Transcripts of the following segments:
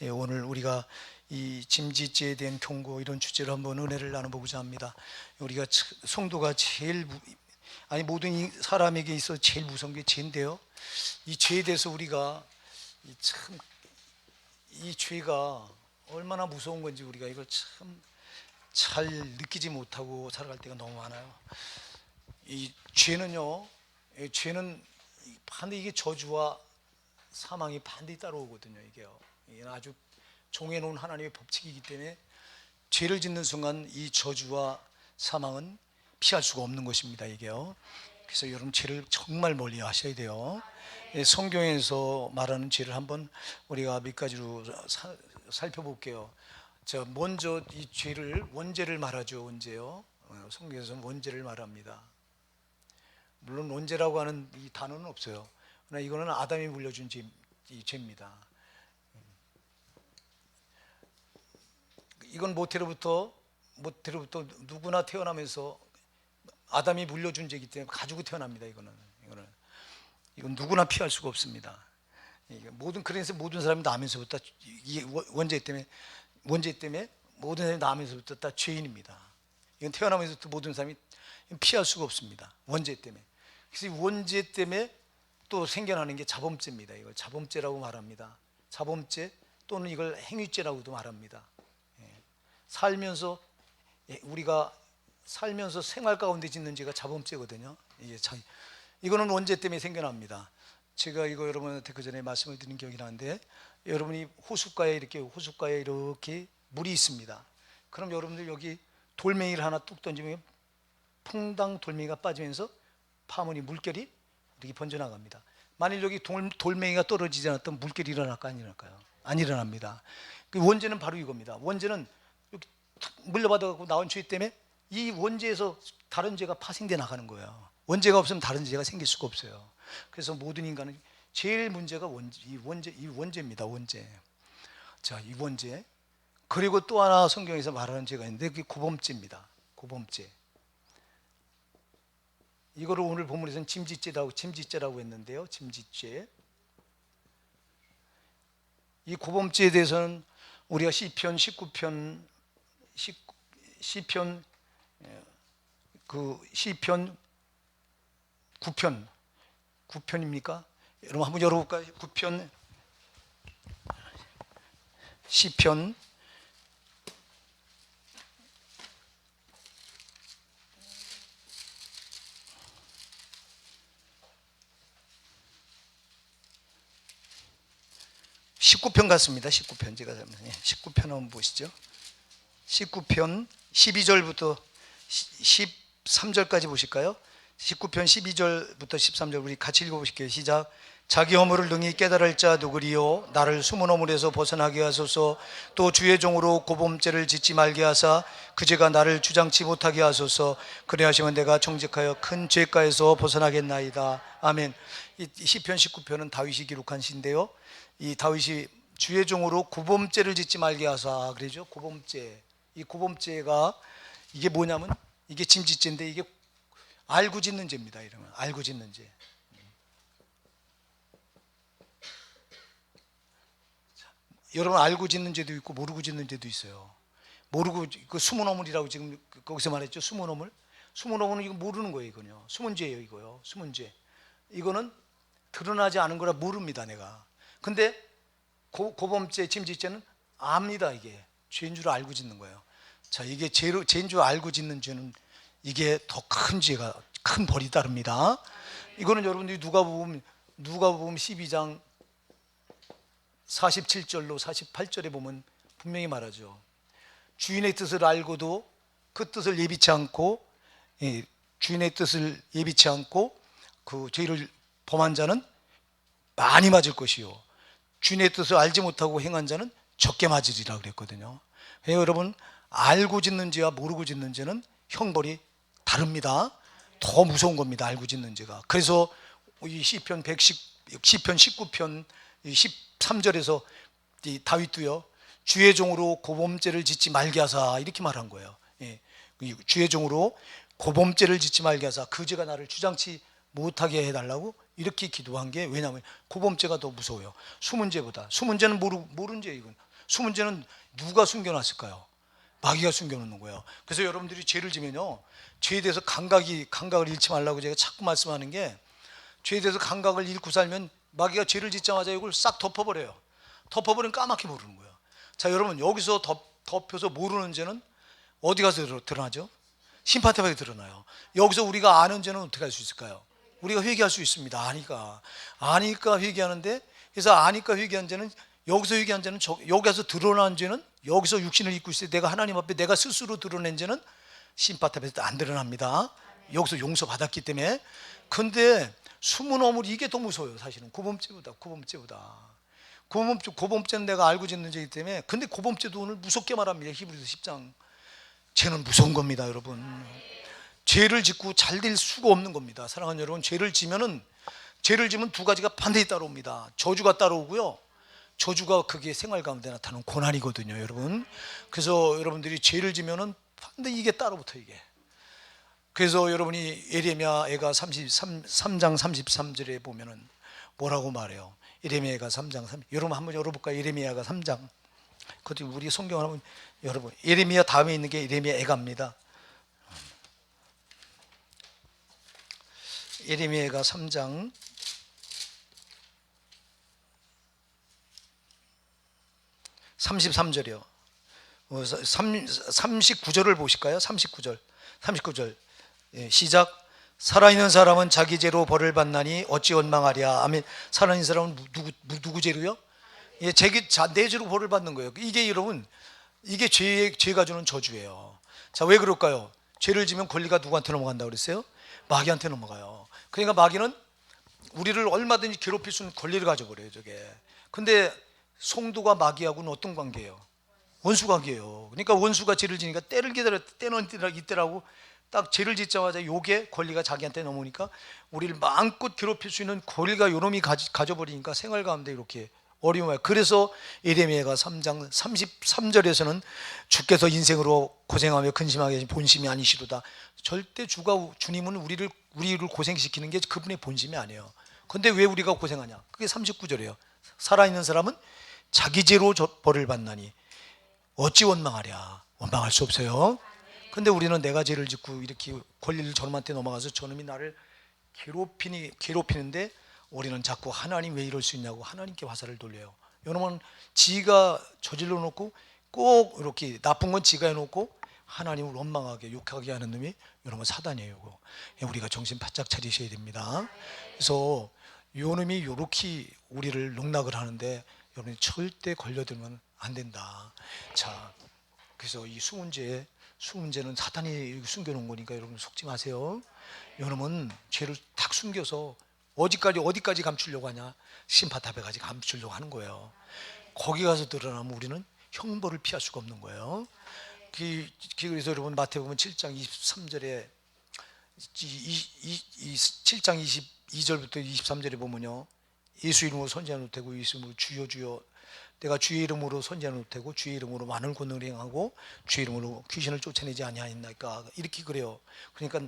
오늘 우리가 이 짐짓죄에 대한 경고 이런 주제로 한번 은혜를 나눠보고자 합니다. 우리가 성도가 제일 아니 모든 사람에게 있어 제일 무서운 게 죄인데요. 이 죄에 대해서 우리가 참 이 죄가 얼마나 무서운 건지 우리가 이걸 참 잘 느끼지 못하고 살아갈 때가 너무 많아요. 이 죄는요, 죄는 반드시 이게 저주와 사망이 반드시 따라오거든요. 이게요, 이게 아주 정해놓은 하나님의 법칙이기 때문에 죄를 짓는 순간 이 저주와 사망은 피할 수가 없는 것입니다. 이게요. 그래서 여러분 죄를 정말 멀리 하셔야 돼요. 성경에서 말하는 죄를 한번 우리가 몇 가지로 살펴볼게요. 자, 먼저 이 죄를 원죄를 말하죠. 원죄요. 성경에서는 원죄를 말합니다. 물론 원죄라고 하는 이 단어는 없어요. 그러나 이거는 아담이 물려준 이 죄입니다. 이건 모태로부터 누구나 태어나면서 아담이 물려준 죄이기 때문에 가지고 태어납니다. 이건 누구나 피할 수가 없습니다. 그래서 모든 사람이 나면서부터 이 원죄 때문에 모든 사람이 나면서부터 다 죄인입니다. 이건 태어나면서부터 모든 사람이 피할 수가 없습니다. 원죄 때문에. 그래서 이 원죄 때문에 또 생겨나는 게 자범죄입니다. 이걸 자범죄라고 말합니다. 자범죄 또는 이걸 행위죄라고도 말합니다. 우리가 살면서 생활 가운데 짓는 죄가 자범죄거든요. 이거는 원죄 때문에 생겨납니다. 제가 이거 여러분한테 그 전에 말씀을 드린 기억이 나는데, 여러분이 호숫가에 이렇게 물이 있습니다. 그럼 여러분들 여기 돌멩이를 하나 뚝 던지면 퐁당 돌멩이가 빠지면서 파문이 물결이 이렇게 번져나갑니다. 만일 여기 돌멩이가 떨어지지 않았던 물결이 일어날까요? 안 일어날까요? 안 일어납니다. 그 원죄는 바로 이겁니다. 원죄는 이렇게 물려받아갖고 나온 죄 때문에 이 원죄에서 다른 죄가 파생돼 나가는 거예요. 원죄가 없으면 다른 죄가 생길 수가 없어요. 그래서 모든 인간은 제일 문제가 이 원죄입니다. 원죄. 자, 이 원죄. 그리고 또 하나 성경에서 말하는 죄가 있는데 그게 고범죄입니다. 고범죄. 이거를 오늘 본문에서는 짐짓죄라고 했는데요. 짐짓죄. 이 고범죄에 대해서는 우리가 시편 9편입니까? 여러분 한번 열어볼까요? 9편 시편 19편 같습니다. 19편 제가 19편 한번 보시죠. 19편 12절부터 13절까지 보실까요? 19편 12절부터 13절 우리 같이 읽어보실게요. 시작. 자기 허물을 능히 깨달을 자 누구리요? 나를 숨은 허물에서 벗어나게 하소서. 또 주의 종으로 고범죄를 짓지 말게 하사 그 죄가 나를 주장치 못하게 하소서. 그리하시면 내가 정직하여 큰 죄가에서 벗어나겠나이다. 아멘. 이 시편 19편은 다윗이 기록한 시인데요, 이 다윗이 주의 종으로 고범죄를 짓지 말게 하사 그러죠. 고범죄. 이 고범죄가 이게 뭐냐면 이게 짐짓죄인데 이게 알고 짓는 죄입니다. 이러면 알고 짓는 죄. 여러분 알고 짓는 죄도 있고 모르고 짓는 죄도 있어요. 모르고 그 숨은 허물이라고 지금 거기서 말했죠. 숨은 허물. 숨은 허물은 이거 모르는 거예요. 이거요. 숨은 죄예요. 이거요. 숨은 죄. 이거는 드러나지 않은 거라 모릅니다. 내가. 근데 고범죄, 짐짓죄는 압니다. 이게 죄인 줄 알고 짓는 거예요. 자, 이게 죄인 줄 알고 짓는 죄는 이게 더 큰 죄가 큰 벌이 따릅니다. 이거는 여러분들이 누가복음 12장 47절로 48절에 보면 분명히 말하죠. 주인의 뜻을 알고도 그 뜻을 예비치 않고 주인의 뜻을 예비치 않고 그 죄를 범한 자는 많이 맞을 것이요, 주인의 뜻을 알지 못하고 행한 자는 적게 맞으리라 그랬거든요. 여러분 알고 짓는 죄와 모르고 짓는 죄는 형벌이 다릅니다. 더 무서운 겁니다. 알고 짓는 죄가. 그래서 이 시편 19편 13절에서 이 다윗도요, 주의 종으로 고범죄를 짓지 말게 하사 이렇게 말한 거예요. 주의 종으로 고범죄를 짓지 말게 하사 그 죄가 나를 주장치 못하게 해달라고 이렇게 기도한 게, 왜냐하면 고범죄가 더 무서워요. 숨은 죄보다. 숨은 죄는 모른 죄. 이건 수문제는 누가 숨겨놨을까요? 마귀가 숨겨놓는 거예요. 그래서 여러분들이 죄를 지면요, 죄에 대해서 감각을 잃지 말라고 제가 자꾸 말씀하는 게, 죄에 대해서 감각을 잃고 살면 마귀가 죄를 짓자마자 이걸 싹 덮어버려요. 덮어버리면 까맣게 모르는 거예요. 자, 여러분, 여기서 덮여서 모르는 죄는 어디 가서 드러나죠? 심판대에 드러나요. 여기서 우리가 아는 죄는 어떻게 할 수 있을까요? 우리가 회개할 수 있습니다. 아니까 회개하는데, 그래서 아니까 회개한 죄는, 여기서 회개한 죄는, 여기 가서 드러난 죄는, 여기서 육신을 입고 있을 때 내가 하나님 앞에 내가 스스로 드러낸 죄는 심판대에서 안 드러납니다. 여기서 용서받았기 때문에. 근데 숨은 어물, 이게 더 무서워요. 사실은 고범죄보다. 고범죄는 내가 알고 짓는 죄이기 때문에. 근데 고범죄도 오늘 무섭게 말합니다. 히브리서 10장. 죄는 무서운 겁니다, 여러분. 죄를 짓고 잘 될 수가 없는 겁니다. 사랑하는 여러분, 죄를 지면 두 가지가 반드시 따라옵니다. 저주가 따라오고요, 저주가 그게 생활 가운데 나타나는 고난이거든요, 여러분. 그래서 여러분들이 죄를 지면은 반드시 이게 따라붙어, 이게. 그래서 여러분이 예레미야가 3장 33절에 보면은 뭐라고 말해요? 예레미야가 3장 3, 여러분 한번 열어볼까요? 예레미야가 3장. 그것도 우리 성경을 한번, 여러분, 예레미야 다음에 있는 게 예레미야 애가입니다. 예레미야가 3장 33절이요. 39절을 보실까요? 39절. 예, 시작. 살아있는 사람은 자기 죄로 벌을 받나니 어찌 원망하랴. 아멘. 살아있는 사람은 누구 죄로요? 예, 내 죄로 벌을 받는 거예요. 이게 여러분, 이게 죄가 주는 저주예요. 자, 왜 그럴까요? 죄를 지면 권리가 누구한테 넘어간다고 그랬어요? 마귀한테 넘어가요. 그러니까 마귀는 우리를 얼마든지 괴롭힐 수 있는 권리를 가져버려요, 저게. 근데 성도가 마귀하고는 어떤 관계예요? 원수 관계예요. 그러니까 원수가 죄를 지니까 때를 기다려, 때는 이때라고 딱 죄를 짓자마자 요게 권리가 자기한테 넘으니까 우리를 마음껏 괴롭힐 수 있는 권리가 요놈이 가져버리니까 생활 가운데 이렇게 어려워요. 그래서 예레미야가 3장 33절에서는 주께서 인생으로 고생하며 근심하게 하신 본심이 아니시로다. 절대 주님은 우리를 고생시키는 게 그분의 본심이 아니에요. 근데 왜 우리가 고생하냐? 그게 39절이에요. 살아있는 사람은 자기 죄로 벌을 받나니 어찌 원망하랴. 원망할 수 없어요. 근데 우리는 내가 죄를 짓고 이렇게 권리를 저놈한테 넘어가서 저놈이 나를 괴롭히는데 우리는 자꾸 하나님 왜 이럴 수 있냐고 하나님께 화살을 돌려요. 여러분, 지가 저질러 놓고 꼭 이렇게 나쁜 건 지가 해놓고 하나님을 원망하게 욕하게 하는 놈이 여러분 사단이에요. 우리가 정신 바짝 차리셔야 됩니다. 그래서 요 놈이 이렇게 우리를 농락을 하는데 여러분이 절대 걸려들면 안 된다. 자, 그래서 이 수문제는 사단이 숨겨놓은 거니까 여러분 속지 마세요. 여러분 죄를 탁 숨겨서 어디까지 감추려고 하냐? 심판탑에까지 감추려고 하는 거예요. 거기 가서 드러나면 우리는 형벌을 피할 수가 없는 거예요. 그래서 여러분 마태복음 7장 23절에 7장 22절부터 23절에 보면요, 예수 이름으로 선지자는 못하고 예수 이름으로 주여 주여, 내가 주의 이름으로 선지자는 못하고 주의 이름으로 많은 권능을 행하고 주의 이름으로 귀신을 쫓아내지 아니하였나이까, 이렇게 그래요. 그러니까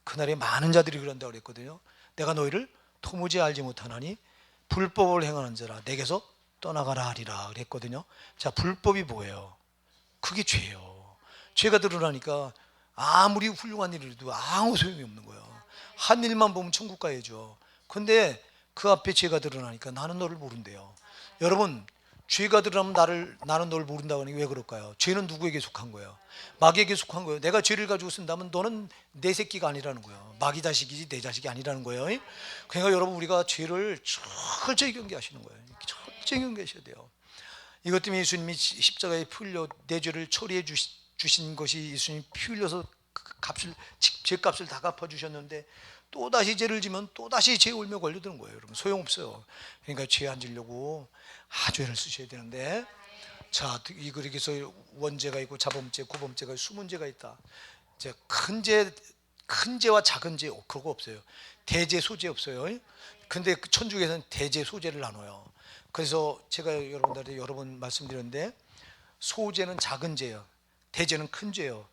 그날에 많은 자들이 그런다고 그랬거든요. 내가 너희를 도무지 알지 못하나니 불법을 행하는 자라 내게서 떠나가라 하리라 그랬거든요. 자, 불법이 뭐예요? 그게 죄예요. 죄가 드러나니까 아무리 훌륭한 일을 해도 아무 소용이 없는 거예요. 한 일만 보면 천국 가야죠. 근데 그 앞에 죄가 드러나니까 나는 너를 모른대요. 여러분, 죄가 드러나면 나는 너를 모른다고 하니 왜 그럴까요? 죄는 누구에게 속한 거예요? 마귀에게 속한 거예요. 내가 죄를 가지고 쓴다면 너는 내 새끼가 아니라는 거예요. 마귀 자식이지 내 자식이 아니라는 거예요. 그러니까 여러분, 우리가 죄를 철저히 경계하시는 거예요. 철저히 경계하셔야 돼요. 이것 때문에 예수님이 십자가에 피 흘려 내 죄를 처리해 주신 것이, 예수님이 피 흘려서 죄값을 다 갚아주셨는데 또다시 죄를 지면 또다시 죄 올며 걸려드는 거예요. 여러분, 소용없어요. 그러니까 죄 안 지려고 아주애를 쓰셔야 되는데, 자, 그래서 원죄가 있고 자범죄, 고범죄가, 수문죄가 있다. 이제 큰 죄와 작은 죄 그거 없어요. 대죄, 소죄 없어요. 근데 천주교에서는 대죄, 소죄를 나눠요. 그래서 제가 여러분들한테 여러 번 말씀드렸는데, 소죄는 작은 죄예요, 대죄는 큰 죄예요.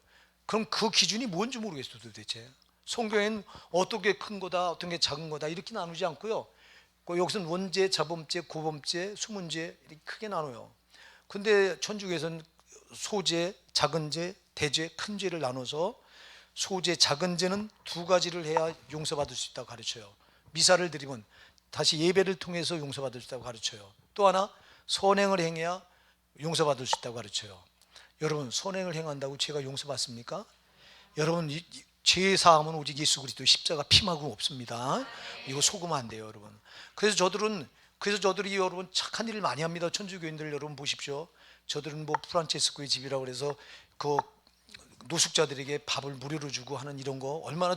그럼 그 기준이 뭔지 모르겠어요, 도대체. 성경에는 어떻게 큰 거다, 어떤 게 작은 거다 이렇게 나누지 않고요. 여기서는 원죄, 자범죄, 고범죄, 수문죄 이렇게 크게 나눠요. 근데 천주교에서는 소죄, 작은 죄, 대죄, 큰 죄를 나눠서 소죄, 작은 죄는 두 가지를 해야 용서받을 수 있다고 가르쳐요. 미사를 드리면 다시 예배를 통해서 용서받을 수 있다고 가르쳐요. 또 하나, 선행을 행해야 용서받을 수 있다고 가르쳐요. 여러분, 선행을 행한다고 죄가 용서받습니까? 여러분, 죄 사함은 오직 예수 그리스도 십자가 피만큼 없습니다. 이거 속으면 안 돼요, 여러분. 그래서 저들이 여러분 착한 일을 많이 합니다. 천주교인들 여러분 보십시오. 저들은 뭐 프란체스코의 집이라고 그래서 그 노숙자들에게 밥을 무료로 주고 하는 이런 거 얼마나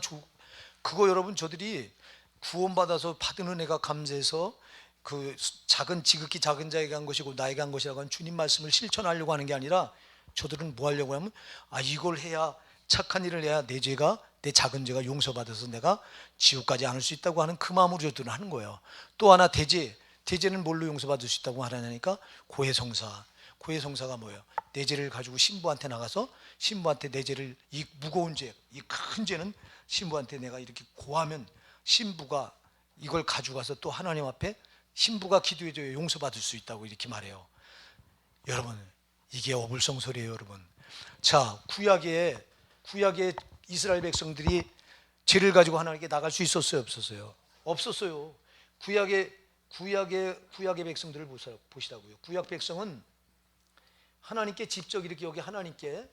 그거 여러분 저들이 구원받아서 받은 은혜가 감사해서 그 작은 지극히 작은 자에게 한 것이고 나에게 한 것이라고 하는 주님 말씀을 실천하려고 하는 게 아니라 저들은 뭐 하려고 하면 이걸 해야 착한 일을 해야 내 죄가 내 작은 죄가 용서받아서 내가 지옥까지 안 올 수 있다고 하는 그 마음으로 저들은 하는 거예요. 또 하나 대죄는 뭘로 용서받을 수 있다고 하냐니까 고해성사가 뭐예요? 내 죄를 가지고 신부한테 나가서 신부한테 내 죄를 이 무거운 죄, 이 큰 죄는 신부한테 내가 이렇게 고하면 신부가 이걸 가져가서 또 하나님 앞에 신부가 기도해줘야 용서받을 수 있다고 이렇게 말해요. 여러분, 이게 어불성설이에요, 여러분. 자, 구약의 이스라엘 백성들이 죄를 가지고 하나님께 나갈 수 있었어요, 없었어요? 없었어요. 구약의 백성들을 보시라고요. 구약 백성은 하나님께 직접 이렇게 여기 하나님께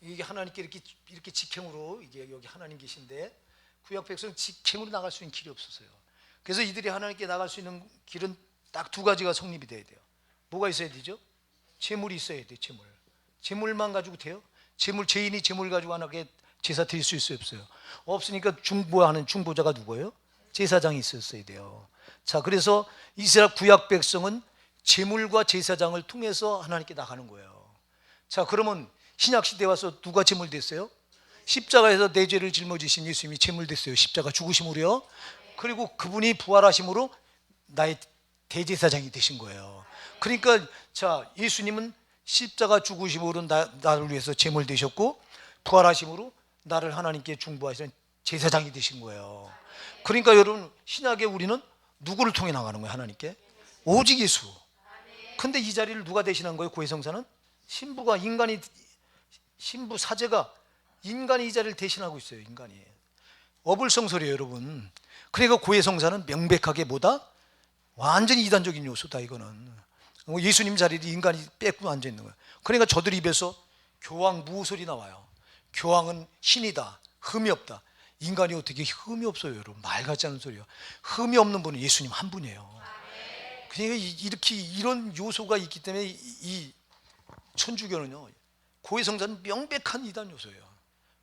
이게 하나님께 이렇게 직행으로 이게 여기 하나님 계신데 구약 백성 직행으로 나갈 수 있는 길이 없었어요. 그래서 이들이 하나님께 나갈 수 있는 길은 딱 두 가지가 성립이 돼야 돼요. 뭐가 있어야 되죠? 재물이 있어야 돼요. 재물만 가지고 돼요? 죄인이 재물 가지고 하나님께 제사 드릴 수 있어요, 없어요? 없으니까 중보하는 중보자가 누구예요? 제사장이 있었어야 돼요. 자, 그래서 이스라엘 구약 백성은 재물과 제사장을 통해서 하나님께 나가는 거예요. 자, 그러면 신약 시대에 와서 누가 제물 됐어요? 십자가에서 내 죄를 짊어지신 예수님이 제물 됐어요. 십자가 죽으심으로요. 그리고 그분이 부활하심으로 나의 대제사장이 되신 거예요. 그러니까 자, 예수님은 십자가 죽으심으로 나를 위해서 제물 되셨고 부활하심으로 나를 하나님께 중보하시는 제사장이 되신 거예요. 그러니까 여러분, 신약에 우리는 누구를 통해 나가는 거예요? 하나님께? 오직 예수. 근데 이 자리를 누가 대신한 거예요? 고해성사는? 신부 사제가 인간이 이 자리를 대신하고 있어요. 인간이. 어불성설이에요, 여러분. 그러니까 고해성사는 명백하게 뭐다? 완전히 이단적인 요소다. 이거는 예수님 자리를 인간이 뺏고 앉아 있는 거예요. 그러니까 저들 입에서 교황 무소리 나와요. 교황은 신이다, 흠이 없다. 인간이 어떻게 흠이 없어요, 여러분? 말 같지 않은 소리요. 흠이 없는 분은 예수님 한 분이에요. 그러니까 이렇게 이런 요소가 있기 때문에 이 천주교는요, 고해성사는 명백한 이단 요소예요.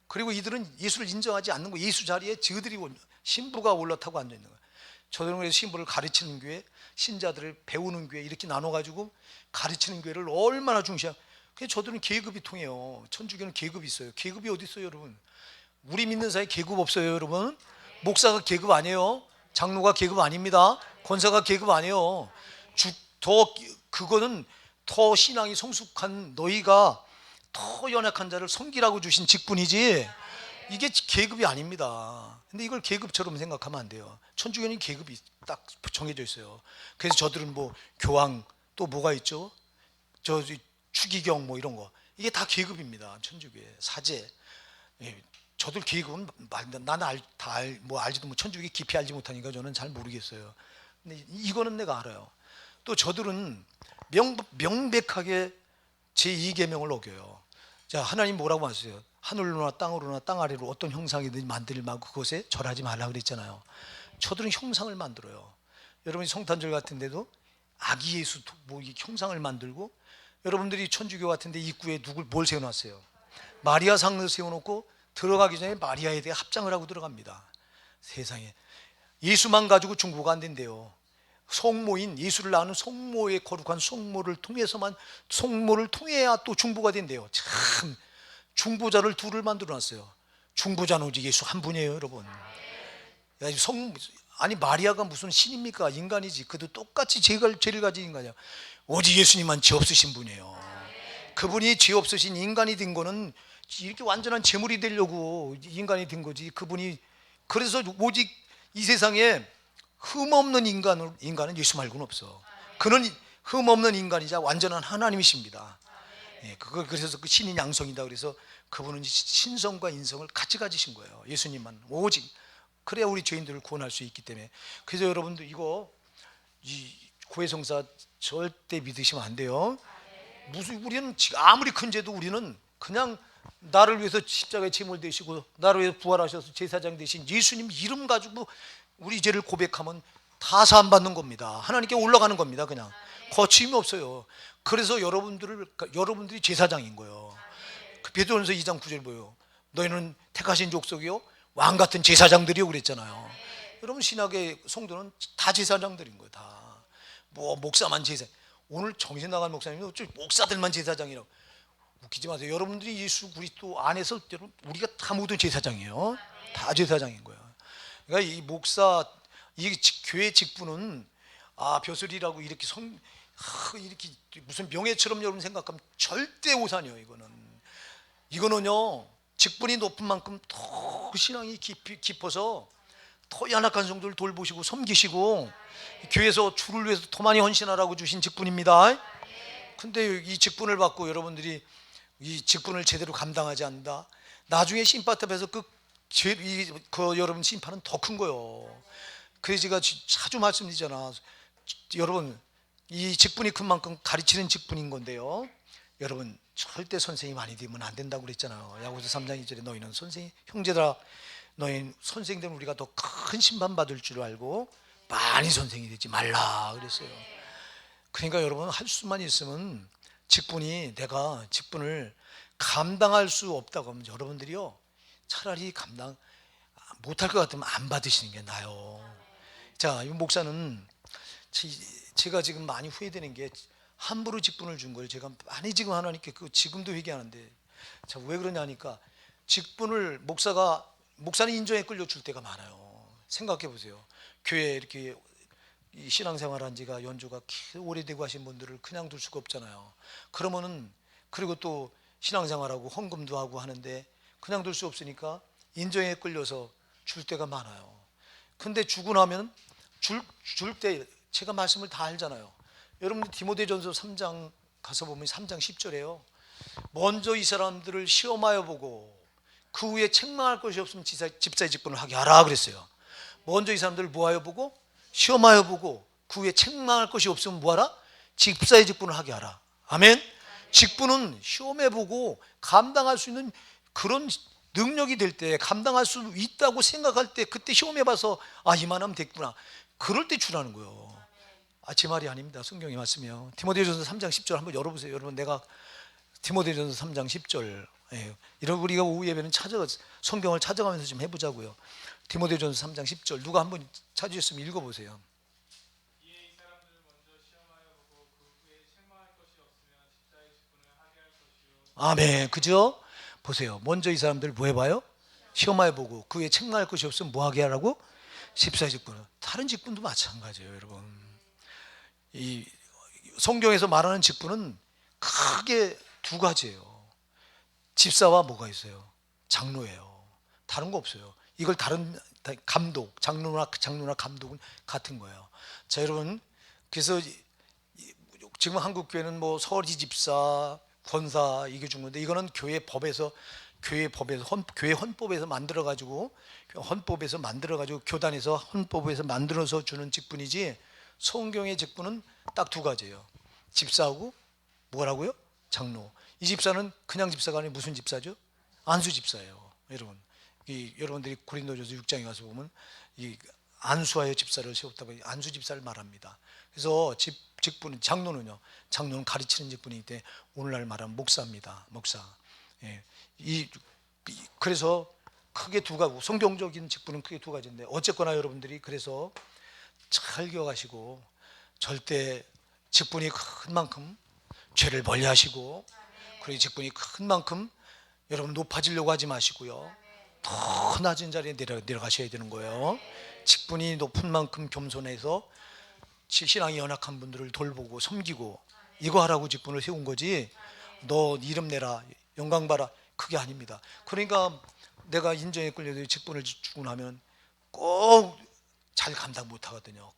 그리고 이들은 예수를 인정하지 않는 거예요. 예수 자리에 저들이 신부가 올라타고 앉아 있는 거예요. 저들은 그래서 신부를 가르치는 교회, 신자들을 배우는 교회 이렇게 나눠가지고 가르치는 교회를 얼마나 중시하고, 그래서 저들은 계급이 통해요. 천주교는 계급이 있어요. 계급이 어디 있어요, 여러분? 우리 믿는 사이에 계급 없어요, 여러분. 목사가 계급 아니에요. 장로가 계급 아닙니다. 권사가 계급 아니에요. 그거는 더 신앙이 성숙한 너희가 더 연약한 자를 섬기라고 주신 직분이지 이게 계급이 아닙니다. 근데 이걸 계급처럼 생각하면 안 돼요. 천주교는 계급이 딱 정해져 있어요. 그래서 저들은 뭐 교황 또 뭐가 있죠? 추기경 뭐 이런 거 이게 다 계급입니다. 천주교의 사제. 저들 계급은 나는 알지도 못 천주교 깊이 알지 못하니까 저는 잘 모르겠어요. 근데 이거는 내가 알아요. 또 저들은 명백하게 제2계명을 어겨요. 자, 하나님 뭐라고 하세요? 하늘로나 땅으로나 땅 아래로 어떤 형상이든지 만들지 말고 그것에 절하지 말라 그랬잖아요. 저들은 형상을 만들어요. 여러분이 성탄절 같은 데도 아기 예수 뭐 형상을 만들고, 여러분들이 천주교 같은 데 입구에 뭘 세워놨어요? 마리아 상을 세워놓고 들어가기 전에 마리아에 대해 합장을 하고 들어갑니다. 세상에. 예수만 가지고 중보가 안 된대요. 성모인 예수를 낳는 성모의 거룩한 성모를 통해야 또 중보가 된대요. 참, 중보자를 둘을 만들어 놨어요. 중보자는 오직 예수 한 분이에요, 여러분. 아니 마리아가 무슨 신입니까? 인간이지. 그도 똑같이 죄를 가진 인간이야. 오직 예수님만 죄 없으신 분이에요. 그분이 죄 없으신 인간이 된 거는 이렇게 완전한 제물이 되려고 인간이 된 거지. 그분이 그래서 오직 이 세상에 흠없는 인간은 예수 말고는 없어. 그는 흠없는 인간이자 완전한 하나님이십니다. 예, 그래서 그 신인 양성이다. 그래서 그분은 신성과 인성을 같이 가지신 거예요. 예수님만 오직 그래야 우리 죄인들을 구원할 수 있기 때문에. 그래서 여러분들 이거 이 고해성사 절대 믿으시면 안 돼요. 무슨 우리는 아무리 큰 죄도 우리는 그냥 나를 위해서 십자가에 제물 되시고 나를 위해서 부활하셔서 제사장 되신 예수님 이름 가지고 우리 죄를 고백하면 다 사함 받는 겁니다. 하나님께 올라가는 겁니다. 그냥 거침이 없어요. 그래서 여러분들이 제사장인 거예요. 그 베드로전서 2장 9절 뭐예요? 너희는 택하신 족속이요 왕 같은 제사장들이요 그랬잖아요. 여러분 신학의 성도는 다 제사장들인 거예요. 다. 뭐 목사만 제사. 오늘 정신 나간 목사님이 어쩌 목사들만 제사장이라고. 웃기지 마세요. 여러분들이 예수 그리스도 안에서 우리가 다 모든 제사장이에요. 다 제사장인 거예요. 그러니까 이 목사 이 교회 직분은 벼슬이라고 이렇게 이렇게 무슨 명예처럼 여러분 생각하면 절대 오산이에요. 이거는요 직분이 높은 만큼 더 신앙이 깊어서 더 연약한 성도를 돌보시고 섬기시고 교회에서 주를 위해서 더 많이 헌신하라고 주신 직분입니다. 근데 이 직분을 받고 여러분들이 이 직분을 제대로 감당하지 않는다. 나중에 심판탑에서 여러분 심판은 더 큰 거예요. 그래서 제가 자주 말씀드리잖아. 여러분 이 직분이 큰 만큼 가르치는 직분인 건데요. 여러분 절대 선생이 많이 되면 안 된다고 그랬잖아요. 야고보서 3장 2절에 너희는 선생이 형제들아 너희 선생들은 우리가 더 큰 심판 받을 줄 알고 많이 선생이 되지 말라 그랬어요. 그러니까 여러분 할 수만 있으면 내가 직분을 감당할 수 없다고 하면 여러분들이요 차라리 감당 못할 것 같으면 안 받으시는 게 나아요. 자, 이 목사는 제가 지금 많이 후회되는 게 함부로 직분을 준 걸 제가 많이 지금 하나님께 지금도 회개하는데 자, 왜 그러냐니까 직분을 목사는 인정에 끌려 줄 때가 많아요. 생각해 보세요. 교회에 이렇게 신앙생활한 지가 연주가 오래되고 하신 분들을 그냥 둘 수가 없잖아요. 그리고 또 신앙생활하고 헌금도 하고 하는데 그냥 둘 수 없으니까 인정에 끌려서 줄 때가 많아요. 근데 주고 나면 줄 때 제가 말씀을 다 알잖아요. 여러분 디모데전서 3장 가서 보면 3장 10절에요. 먼저 이 사람들을 시험하여 보고 그 후에 책망할 것이 없으면 집사의 직분을 하게 하라 그랬어요. 먼저 이 사람들을 뭐하여 보고 시험하여 보고 그 후에 책망할 것이 없으면 뭐하라? 집사의 직분을 하게 하라. 아멘. 직분은 시험해 보고 감당할 수 있는 그런 능력이 될 때 감당할 수 있다고 생각할 때 그때 시험해 봐서 이만하면 됐구나. 그럴 때 주라는 거예요. 제 말이 아닙니다. 성경의 말씀이요. 디모데전서 3장 10절 한번 열어보세요. 여러분 내가 디모데전서 3장 10절 이런 우리가 오후 예배는 성경을 찾아가면서 좀 해보자고요. 디모데전서 3장 10절 누가 한번 찾으셨으면 읽어보세요. 이에 이 사람들을 먼저 시험하여 보고 그 후에 책망할 것이 없으면 집사의 직분을 하게 할 것이요. 아멘. 그죠? 보세요. 먼저 이 사람들 뭐 해봐요? 시험하여 보고 그 후에 책망할 것이 없으면 뭐 하게 하라고? 집사의 직분을. 다른 직분도 마찬가지예요, 여러분. 이 성경에서 말하는 직분은 크게 두 가지예요. 집사와 뭐가 있어요? 장로예요. 다른 거 없어요. 이걸 다른 감독, 장로나 감독은 같은 거예요. 자, 여러분, 그래서 지금 한국 교회는 뭐 서리 집사, 권사 이게 준 건데 이거는 교회 헌법에서 만들어 가지고 교단에서 헌법에서 만들어서 주는 직분이지 성경의 직분은 딱 두 가지예요. 집사하고 뭐라고요? 장로. 이 집사는 그냥 집사가 아니고 무슨 집사죠? 안수 집사예요. 여러분, 여러분들이 고린도전서 6장에 가서 보면 이 안수하여 집사를 세웠다고 안수 집사를 말합니다. 그래서 직분은 장로는 가르치는 직분이기 때문에 오늘날 말하면 목사입니다. 목사. 예. 그래서 크게 두 가지, 성경적인 직분은 크게 두 가지인데 어쨌거나 여러분들이 그래서 잘 기억하시고 절대 직분이 큰 만큼 죄를 멀리하시고 그리고 직분이 큰 만큼 여러분 높아지려고 하지 마시고요. 더 낮은 자리에 내려가셔야 되는 거예요. 직분이 높은 만큼 겸손해서 신앙이 연약한 분들을 돌보고 섬기고 이거 하라고 직분을 세운 거지 너 이름 내라 영광 봐라 그게 아닙니다. 그러니까 내가 인정에 끌려서 직분을 주고 나면 꼭 잘 감당 못 하거든요.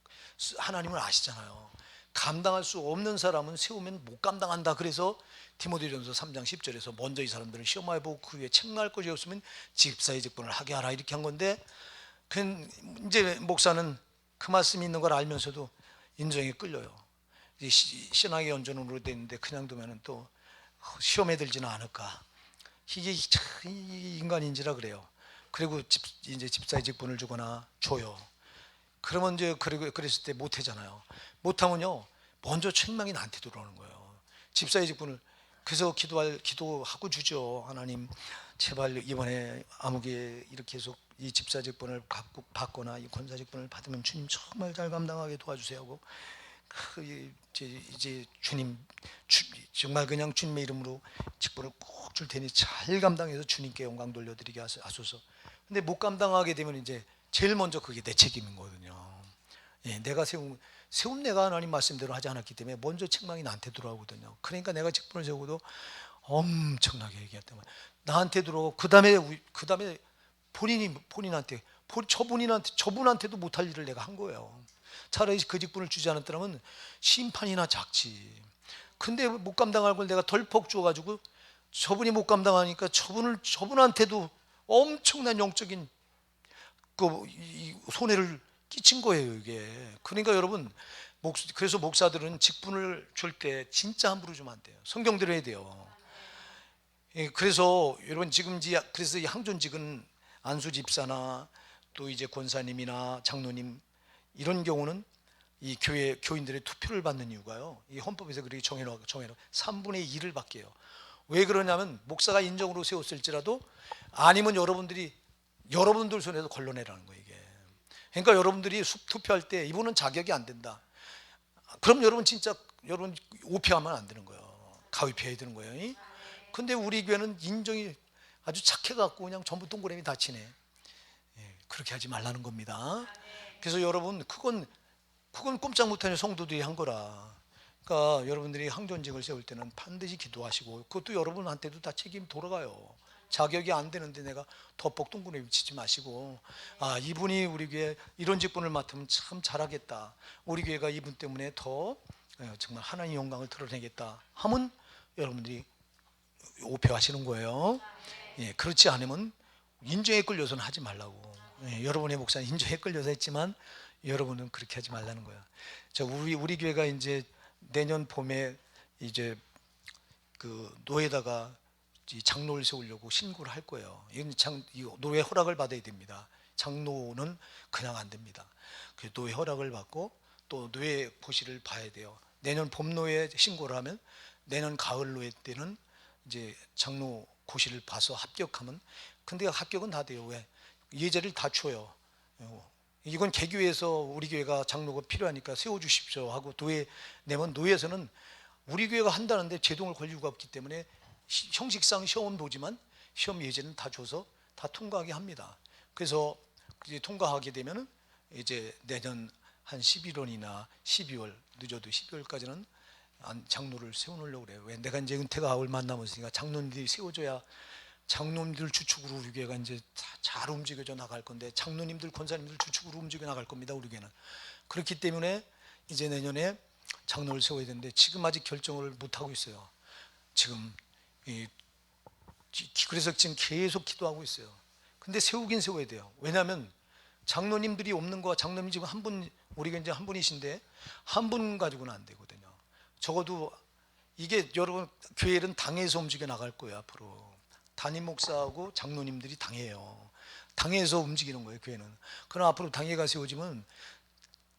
하나님은 아시잖아요. 감당할 수 없는 사람은 세우면 못 감당한다. 그래서 디모데전서 3장 10절에서 먼저 이 사람들을 시험하여 보고 그 후에 책망할 것이 없으면 집사의 직분을 하게 하라 이렇게 한 건데, 그 이제 목사는 그 말씀이 있는 걸 알면서도 인정에 끌려요. 신앙의 연전으로 돼 있는데 그냥 두면은 또 시험에 들지는 않을까. 이게 참 인간인지라 그래요. 그리고 이제 집사의 직분을 주거나 줘요. 그러면 이제 그랬을 때 못하잖아요. 못하면요 먼저 책망이 나한테 들어오는 거예요. 집사의 직분을. 그래서 기도하고 주죠. 하나님 제발 이번에 아무개 이렇게 해서 이 집사 직분을 받거나 이 권사 직분을 받으면 주님 정말 잘 감당하게 도와주세요 하고, 이제 주님 정말 그냥 주님의 이름으로 직분을 꼭 줄 테니 잘 감당해서 주님께 영광 돌려드리게 하소서. 근데 못 감당하게 되면 이제 제일 먼저 그게 내 책임인 거거든요. 예, 내가 세운 내가 하나님 말씀대로 하지 않았기 때문에 먼저 책망이 나한테 들어오거든요. 그러니까 내가 직분을 세우고도 엄청나게 얘기했단 말이에요. 나한테 들어오고 그 다음에 저분한테도 못할 일을 내가 한 거예요. 차라리 그 직분을 주지 않았더라면 심판이나 작지. 근데 못 감당할 걸 내가 덜컥 주어가지고 저분이 못 감당하니까 저분한테도 엄청난 영적인 이 손해를 끼친 거예요, 이게. 그러니까 여러분, 그래서 목사들은 직분을 줄 때 진짜 함부로 주면 안 돼요. 성경대로 해야 돼요. 예, 그래서 여러분 그래서 이 항존직은 안수 집사나 또 이제 권사님이나 장로님 이런 경우는 이 교인들의 투표를 받는 이유가요. 이 헌법에서 그렇게 정해놓고 3분의 2를 받게 해요. 왜 그러냐면 목사가 인정으로 세웠을지라도 아니면 여러분들 손에서 걸러내라는 거예요, 이게. 그러니까 여러분들이 투표할 때 이분은 자격이 안 된다. 그럼 여러분 오표하면 안 되는 거예요. 가위표해야 되는 거예요. 근데 우리 교회는 인정이 아주 착해갖고 그냥 전부 동그라미 다 치네. 예, 그렇게 하지 말라는 겁니다. 그래서 여러분 그건 꼼짝 못하는 성도들이 한 거라. 그러니까 여러분들이 항존직을 세울 때는 반드시 기도하시고, 그것도 여러분한테도 다 책임 돌아가요. 자격이 안 되는데 내가 덮복 동그라미 치지 마시고, 이분이 우리 교회 이런 직분을 맡으면 참 잘하겠다, 우리 교회가 이분 때문에 더 정말 하나님 영광을 드러내겠다 하면 여러분들이 오표하시는 거예요. 예, 그렇지 않으면 인정에 끌려서는 하지 말라고. 예, 여러분의 목사는 인정에 끌려서 했지만 여러분은 그렇게 하지 말라는 거야. 우리 교회가 이제 내년 봄에 이제 그 노회다가 이 장로를 세우려고 신고를 할 거예요. 이 노회 허락을 받아야 됩니다. 장로는 그냥 안 됩니다. 그 노회 허락을 받고 또 노회 고시를 봐야 돼요. 내년 봄 노회 신고를 하면 내년 가을 노회 때는 이제 장로 고시를 봐서 합격하면, 근데 합격은 다 돼요. 왜? 예제를 다 줘요. 이건 개교에서 우리 교회가 장로가 필요하니까 세워주십시오 하고 노회 내면, 노회에서는 우리 교회가 한다는데 제동을 걸 이유가 없기 때문에 형식상 시험은 보지만 시험 예제는 다 줘서 다 통과하게 합니다. 그래서 이제 통과하게 되면은 이제 내년 한 11월이나 12월, 늦어도 12월까지는 장로를 세워놓으려고 그래요. 왜? 내가 이제 은퇴가 얼마 안 남았으니까 장로님들이 세워줘야 장로님들 주축으로 우리 교회가 이제 잘 움직여져 나갈 건데, 장로님들 권사님들 주축으로 움직여 나갈 겁니다, 우리 교회는. 그렇기 때문에 이제 내년에 장로를 세워야 되는데 지금 아직 결정을 못 하고 있어요. 그래서 지금 계속 기도하고 있어요. 근데 세우긴 세워야 돼요. 왜냐하면 장로님들이 없는 거, 장로님 지금 한 분, 우리가 이제 한 분이신데 한 분 가지고는 안 되거든요. 적어도 이게 여러분 교회는 당에서 움직여 나갈 거예요. 앞으로 담임 목사하고 장로님들이 당해요. 당에서 움직이는 거예요, 교회는. 그럼 앞으로 당회가 세워지면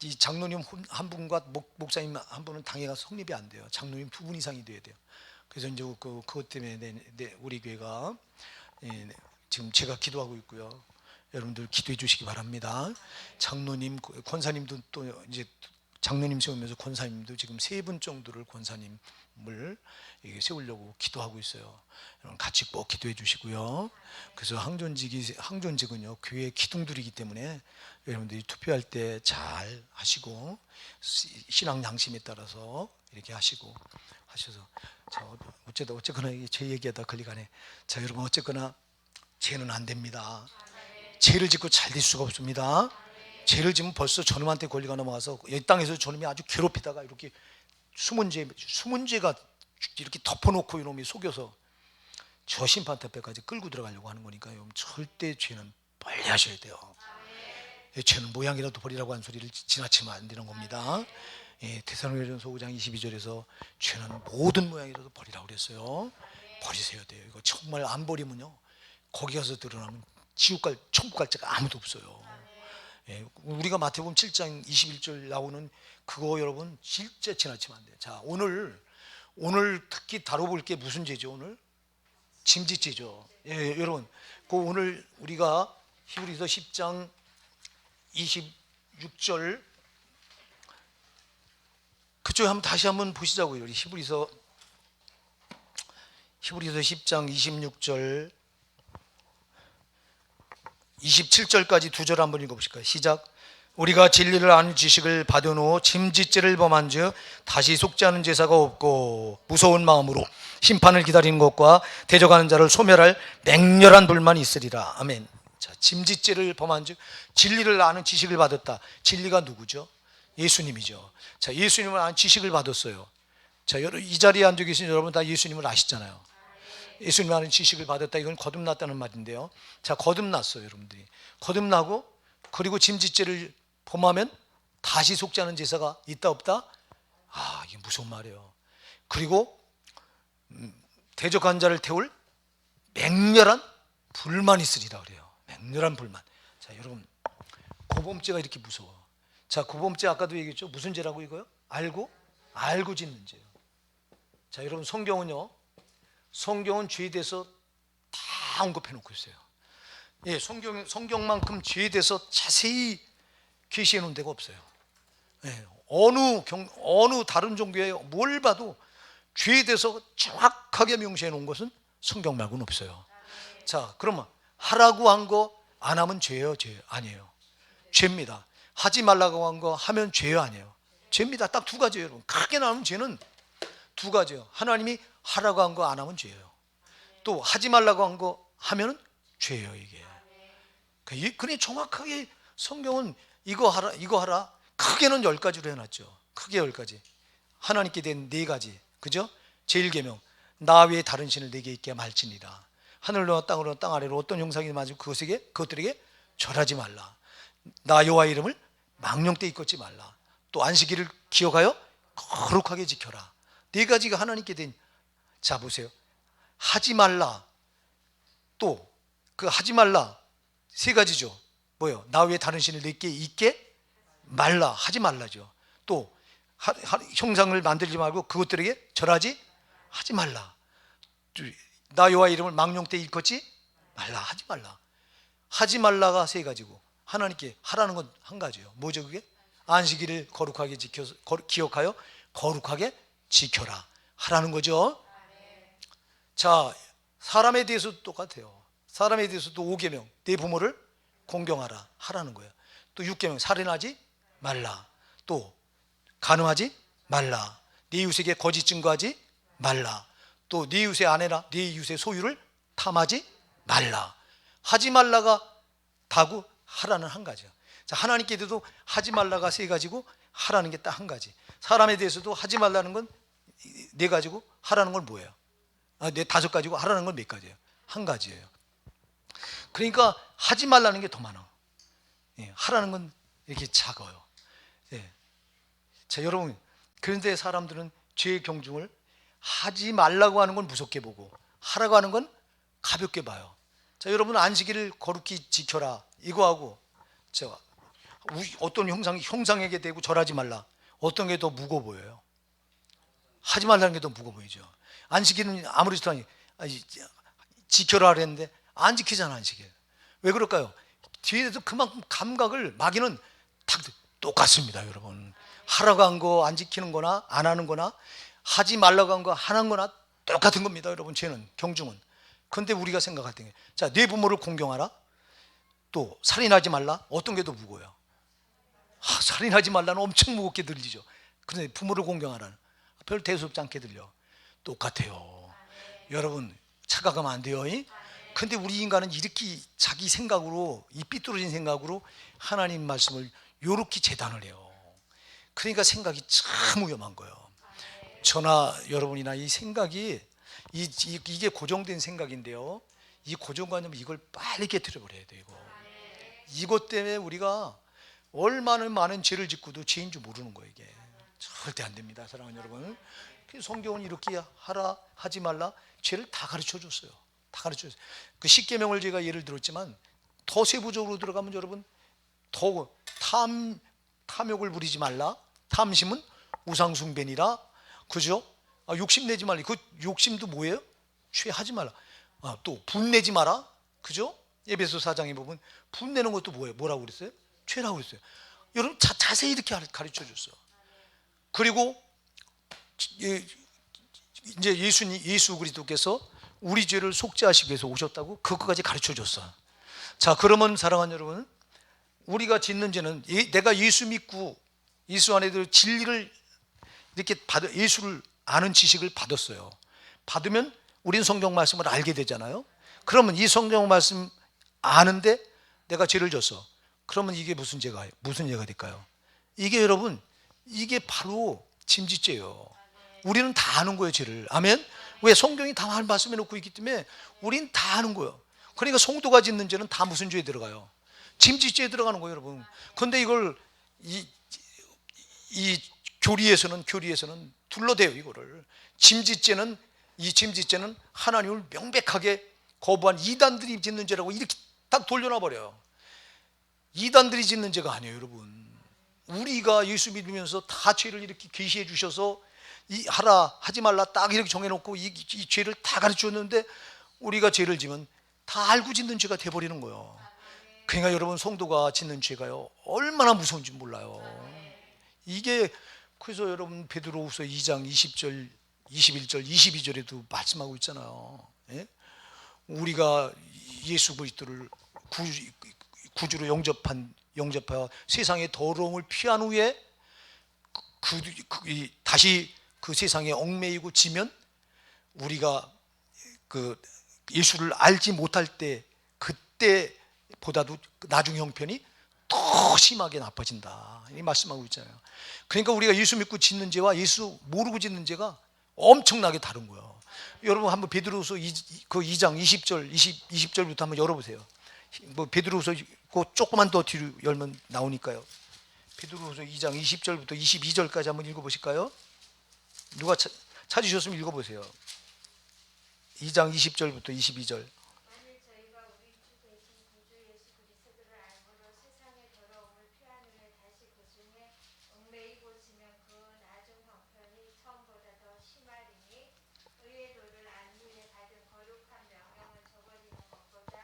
이 장로님 한 분과 목사님 한 분은 당회가 성립이 안 돼요. 장로님 2분 이상이 돼야 돼요. 그래서 이제 그것 때문에 우리 교회가 지금 제가 기도하고 있고요. 여러분들 기도해 주시기 바랍니다. 장로님, 권사님도 또 이제 장로님 세우면서 권사님도 지금 3분 정도를 권사님을 세우려고 기도하고 있어요. 여러분 같이 꼭 기도해 주시고요. 그래서 항존직은요 교회 기둥들이기 때문에 여러분들이 투표할 때 잘 하시고 신앙 양심에 따라서 이렇게 하시고 하셔서, 어쨌거나 제 얘기하다 걸리가네. 자, 여러분 어쨌거나 죄는 안 됩니다. 죄를 짓고 잘 될 수가 없습니다. 죄를 지면 벌써 저놈한테 권리가 넘어가서 이 땅에서 저놈이 아주 괴롭히다가 이렇게 숨은 죄가 이렇게 덮어놓고 이놈이 속여서 저 심판대까지 끌고 들어가려고 하는 거니까요. 절대 죄는 멀리 하셔야 돼요. 죄는 모양이라도 버리라고 한 소리를 지나치면 안 되는 겁니다. 데살로니가전서 5장 22절에서 죄는 모든 모양이라도 버리라고 그랬어요. 버리셔야 돼요. 이거 정말 안 버리면요, 거기 가서 드러나면 천국 갈 자가 아무도 없어요. 우리가 마태복음 7장 21절 나오는 그거 여러분 진짜 지나치면 안 돼요. 자, 오늘 특히 다뤄볼 게 무슨 죄죠? 오늘 짐짓죄죠. 여러분, 오늘 우리가 히브리서 10장 26절 그쪽에 다시 한번 보시자고요. 우리 히브리서 10장 26절 27절까지 두 절 한번 읽어보실까요? 시작. 우리가 진리를 아는 지식을 받은 후 짐짓죄를 범한 즉 다시 속지 않은 제사가 없고 무서운 마음으로 심판을 기다리는 것과 대적하는 자를 소멸할 맹렬한 불만이 있으리라. 아멘. 자, 짐짓죄를 범한 즉 진리를 아는 지식을 받았다. 진리가 누구죠? 예수님이죠. 자, 예수님을 아는 지식을 받았어요. 자, 이 자리에 앉아 계신 여러분 다 예수님을 아시잖아요. 예수님 아는 지식을 받았다. 이건 거듭났다는 말인데요. 자, 거듭났어요, 여러분들이. 거듭나고 그리고 짐짓죄를 범하면 다시 속지 않은 제사가 있다 없다? 아, 이게 무서운 말이에요. 그리고 대적한 자를 태울 맹렬한 불만이 있으리라 그래요. 맹렬한 불만. 자, 여러분, 고범죄가 이렇게 무서워. 자, 고범죄 아까도 얘기했죠. 무슨 죄라고 이거요? 알고 짓는 죄요. 자, 여러분, 성경은 죄에 대해서 다 언급해 놓고 있어요. 성경만큼 죄에 대해서 자세히 계시해 놓은 데가 없어요. 어느 다른 종교에 뭘 봐도 죄에 대해서 정확하게 명시해 놓은 것은 성경 말고는 없어요. 자, 그러면 하라고 한 거 안 하면 죄예요, 죄 아니에요? 죄입니다. 하지 말라고 한 거 하면 죄예요, 아니에요? 죄입니다. 딱 두 가지예요, 여러분. 크게 나누면 죄는 두 가지예요. 하나님이 하라고 한 거 안 하면 죄예요. 또 하지 말라고 한 거 하면은 죄예요, 이게. 그러니 정확하게 성경은 이거 하라. 크게는 10가지로 해놨죠. 크게 10가지. 하나님께 된 4가지. 그죠? 제1계명. 나 외에 다른 신을 내게 있게 말지니라. 하늘로나 땅으로나 땅 아래로 어떤 형상이 맞으면 그것들에게 절하지 말라. 나 여호와의 이름을 망령되이 잊지 말라. 또 안식일을 기억하여 거룩하게 지켜라. 4가지가 하나님께 된. 자, 보세요. 하지 말라. 또 그 하지 말라 3가지죠. 뭐요? 나 외에 다른 신을 내게 있게 말라. 하지 말라죠. 또 형상을 만들지 말고 그것들에게 절하지 하지 말라. 나 여호와의 이름을 망령되이 일컫지 말라. 하지 말라. 하지 말라가 3가지고 하나님께 하라는 건 1가지예요. 뭐죠 그게? 안식일을 거룩하게 기억하여 거룩하게 지켜라. 하라는 거죠. 자, 사람에 대해서도 똑같아요. 사람에 대해서도 5계명. 내 부모를 공경하라. 하라는 거예요. 또 6계명. 살인하지 말라. 또 간음하지 말라. 네 이웃에게 거짓 증거하지 말라. 또 네 이웃의 아내나 네 이웃의 소유를 탐하지 말라. 하지 말라가 다고 하라는 1가지야. 자, 하나님께 대해서도 하지 말라가 3가지고 하라는 게 딱 1가지. 사람에 대해서도 하지 말라는 건 4가지고 하라는 건 뭐예요? 5가지고 하라는 건 몇 가지예요? 1가지예요. 그러니까 하지 말라는 게 더 많아. 하라는 건 이렇게 작아요. 자, 여러분, 그런데 사람들은 죄의 경중을 하지 말라고 하는 건 무섭게 보고 하라고 하는 건 가볍게 봐요. 자, 여러분, 안식일을 거룩히 지켜라 이거하고 어떤 형상에게 대고 절하지 말라, 어떤 게 더 무거워 보여요? 하지 말라는 게 더 무거워 보이죠. 안식일은 아무리 지켜라 그랬는데 안 지키잖아, 안식일. 왜 그럴까요? 뒤에서 그만큼 감각을 마귀는 다 똑같습니다, 여러분. 하라고 한 거 안 지키는 거나 안 하는 거나 하지 말라고 한 거 하는 거나 똑같은 겁니다, 여러분. 죄는, 경중은. 그런데 우리가 생각할 때, 자, 네 부모를 공경하라. 또 살인하지 말라. 어떤 게 더 무거워요? 살인하지 말라는 엄청 무겁게 들리죠. 그런데 부모를 공경하라는 별 대수롭지 않게 들려. 똑같아요. 여러분, 착각하면 안 돼요. 근데 우리 인간은 이렇게 자기 생각으로, 이 삐뚤어진 생각으로 하나님 말씀을 요렇게 재단을 해요. 그러니까 생각이 참 위험한 거예요. 저나 여러분이나 이 생각이 이게 고정된 생각인데요, 이 고정관념, 이걸 빨리 깨트려버려야 돼요. 이것 때문에 우리가 얼마나 많은 죄를 짓고도 죄인 줄 모르는 거예요. 이게 절대 안 됩니다, 사랑하는 여러분. 그래서 성경은 이렇게 하라 하지 말라 죄를 다 가르쳐 줬어요. 다 가르쳐 줬어요. 그 십계명을 제가 예를 들었지만 더 세부적으로 들어가면 여러분, 더 탐욕을 부리지 말라, 탐심은 우상숭배니라, 그죠? 욕심내지 말라. 그 욕심도 뭐예요? 취하지 말라. 또 분내지 마라, 그죠? 에베소 4장에 보면 분내는 것도 뭐예요? 뭐라고 그랬어요? 죄라고 그랬어요. 여러분 자세히 이렇게 가르쳐 줬어요. 그리고 이제 예수 그리스도께서 우리 죄를 속죄하시기 위해서 오셨다고 그것까지 가르쳐 줬어. 자, 그러면 사랑하는 여러분, 우리가 짓는 죄는, 내가 예수 믿고 예수 안에 들 진리를 이렇게 예수를 아는 지식을 받았어요. 받으면 우린 성경 말씀을 알게 되잖아요. 그러면 이 성경 말씀 아는데 내가 죄를 졌어. 그러면 이게 무슨 죄가 될까요? 이게 여러분, 이게 바로 짐짓죄예요. 우리는 다 아는 거예요, 죄를. 아멘. 왜? 성경이 다 말씀해 놓고 있기 때문에 우린 다 아는 거예요. 그러니까 성도가 짓는 죄는 다 무슨 죄에 들어가요? 짐짓죄에 들어가는 거예요, 여러분. 그런데 이걸 이 교리에서는 둘러대요, 이거를. 이 짐짓죄는 하나님을 명백하게 거부한 이단들이 짓는 죄라고 이렇게 딱 돌려놔 버려요. 이단들이 짓는 죄가 아니에요, 여러분. 우리가 예수 믿으면서 다 죄를 이렇게 계시해 주셔서 하라 하지 말라 딱 이렇게 정해놓고 이 죄를 다 가르쳤는데 우리가 죄를 지면 다 알고 짓는 죄가 돼버리는 거예요. 그러니까 여러분, 성도가 짓는 죄가요 얼마나 무서운지 몰라요. 이게 그래서 여러분 베드로후서 2장 20절, 21절, 22절에도 말씀하고 있잖아요. 예? 우리가 예수 그리스도를 구주로 영접하여 세상의 더러움을 피한 후에 다시 그 세상에 얽매이고 지면 우리가 그 예수를 알지 못할 때 그때보다도 나중 형편이 더 심하게 나빠진다, 이 말씀하고 있잖아요. 그러니까 우리가 예수 믿고 짓는 죄와 예수 모르고 짓는 죄가 엄청나게 다른 거예요. 여러분 한번 베드로후서 2장 20절부터 한번 열어보세요. 뭐 베드로후서 그 조금만 더 뒤로 열면 나오니까요. 베드로후서 2장 20절부터 22절까지 한번 읽어보실까요? 누가 찾으셨으면 읽어보세요. 2장 20절부터 22절. 만일 저희가 우리 주 대신 구주 예수 그리스도를 알므로 세상의 더러움을 피한 후에 다시 그 중에 얽매이고 지면 그 나중 형편이 처음보다 더 심하리니 의의 도를 안 후에 받은 거룩한 명령을 저버리는 것보다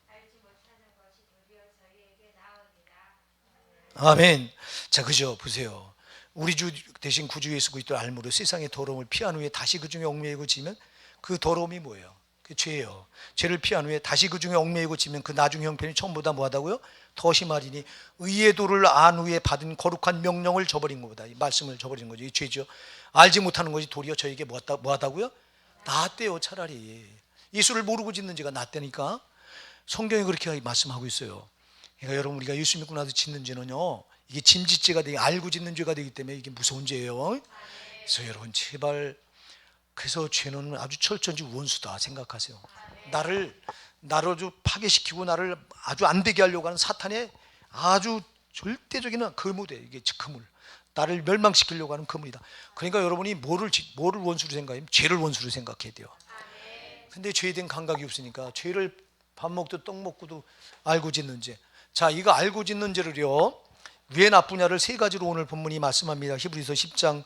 알지 못하는 것이 도리어 저희에게 나으니라. 아멘. 자, 그죠? 보세요. 우리 주 대신 구주 예수 그리스도를 알므로 세상의 더러움을 피한 후에 다시 그 중에 얽매이고 지면 그 더러움이 뭐예요? 그 죄예요. 죄를 피한 후에 다시 그 중에 얽매이고 지면 그 나중 형편이 처음보다 뭐하다고요? 더 심하리니 의의 도를 안 후에 받은 거룩한 명령을 저버린 것보다, 이 말씀을 저버리는 거죠. 이 죄죠. 알지 못하는 것이 도리어 저에게 뭐하다고요? 낫대요. 차라리 예수를 모르고 짓는 죄가 낫다니까. 성경이 그렇게 말씀하고 있어요. 그러니까 여러분, 우리가 예수 믿고 나서 짓는 죄는요, 이게 짐짓죄가 되게 알고 짓는 죄가 되기 때문에 이게 무서운 죄예요. 그래서 여러분 제발, 그래서 죄는 아주 철저히 원수다 생각하세요. 나를 아주 파괴시키고 나를 아주 안 되게 하려고 하는 사탄의 아주 절대적인 그물이에요. 이게 그물, 나를 멸망시키려고 하는 그물이다. 그러니까 여러분이 뭐를 원수로 생각하면 죄를 원수로 생각해야 돼요. 근데 죄에 대한 감각이 없으니까 죄를 밥 먹도 떡 먹고도 알고 짓는 죄. 자, 이거 알고 짓는 죄를요 왜 나쁘냐를 세 가지로 오늘 본문이 말씀합니다. 히브리서 10장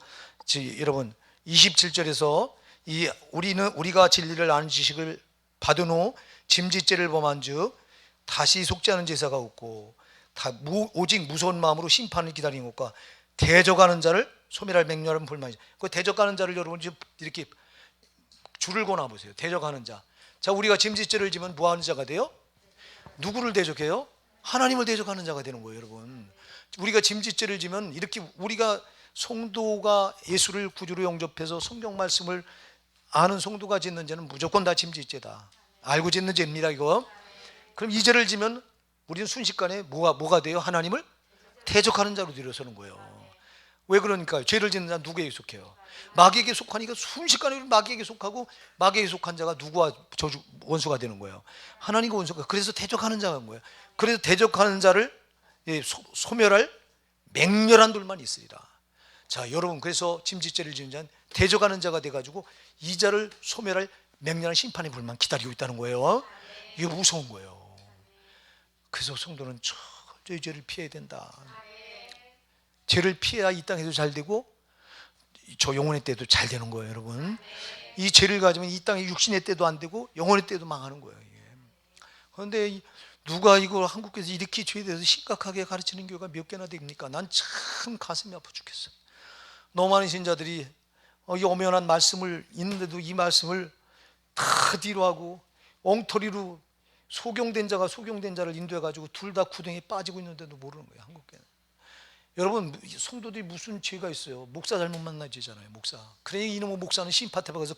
여러분 27절에서 우리가 진리를 아는 지식을 받은 후 짐짓죄를 범한즉 다시 속죄하는 제사가 없고 오직 무서운 마음으로 심판을 기다리는 것과 대적하는 자를 소멸할 맹렬한 불만이죠. 그 대적하는 자를 여러분 이렇게 줄을 그어 보세요. 대적하는 자. 자, 우리가 짐짓죄를 지면 뭐 하는 자가 돼요? 누구를 대적해요? 하나님을 대적하는 자가 되는 거예요, 여러분. 우리가 짐짓죄를 지면 이렇게 우리가 성도가 예수를 구주로 영접해서 성경 말씀을 아는 성도가 짓는 죄는 무조건 다 짐짓죄다. 알고 짓는 죄입니다 이거. 그럼 이 죄를 지면 우리는 순식간에 뭐가 돼요? 하나님을 대적하는 자로 들어서는 거예요. 왜 그러니까 죄를 짓는 자는 누구에게 속해요? 마귀에게 속하니까 순식간에 마귀에게 속하고, 마귀에게 속한 자가 누구와 저주 원수가 되는 거예요? 하나님과 원수가. 그래서 대적하는 자가 거예요. 그래서 대적하는 자를 소멸할 맹렬한 돌만 있으리라. 자 여러분, 그래서 짐짓죄를 지은 자는 대적하는 자가 돼가지고 이 자를 소멸할 맹렬한 심판의 불만 기다리고 있다는 거예요. 이게 무서운 거예요. 그래서 성도는 철저히 죄를 피해야 된다. 죄를 피해야 이 땅에도 잘 되고 저 영혼의 때도 잘 되는 거예요 여러분. 이 죄를 가지면 이 땅의 육신의 때도 안 되고 영혼의 때도 망하는 거예요. 그런데 누가 이걸 한국에서 이렇게 죄에 대해서 심각하게 가르치는 교회가 몇 개나 됩니까? 난 참 가슴이 아파 죽겠어. 너무 많은 신자들이 이 엄연한 말씀을 있는데도 이 말씀을 다 뒤로 하고 엉터리로 소경된 자가 소경된 자를 인도해가지고 둘 다 구덩이에 빠지고 있는데도 모르는 거예요 한국교회는. 여러분, 성도들이 무슨 죄가 있어요? 목사 잘못 만나지잖아요 목사. 그래 이놈의 목사는 심판대 박아서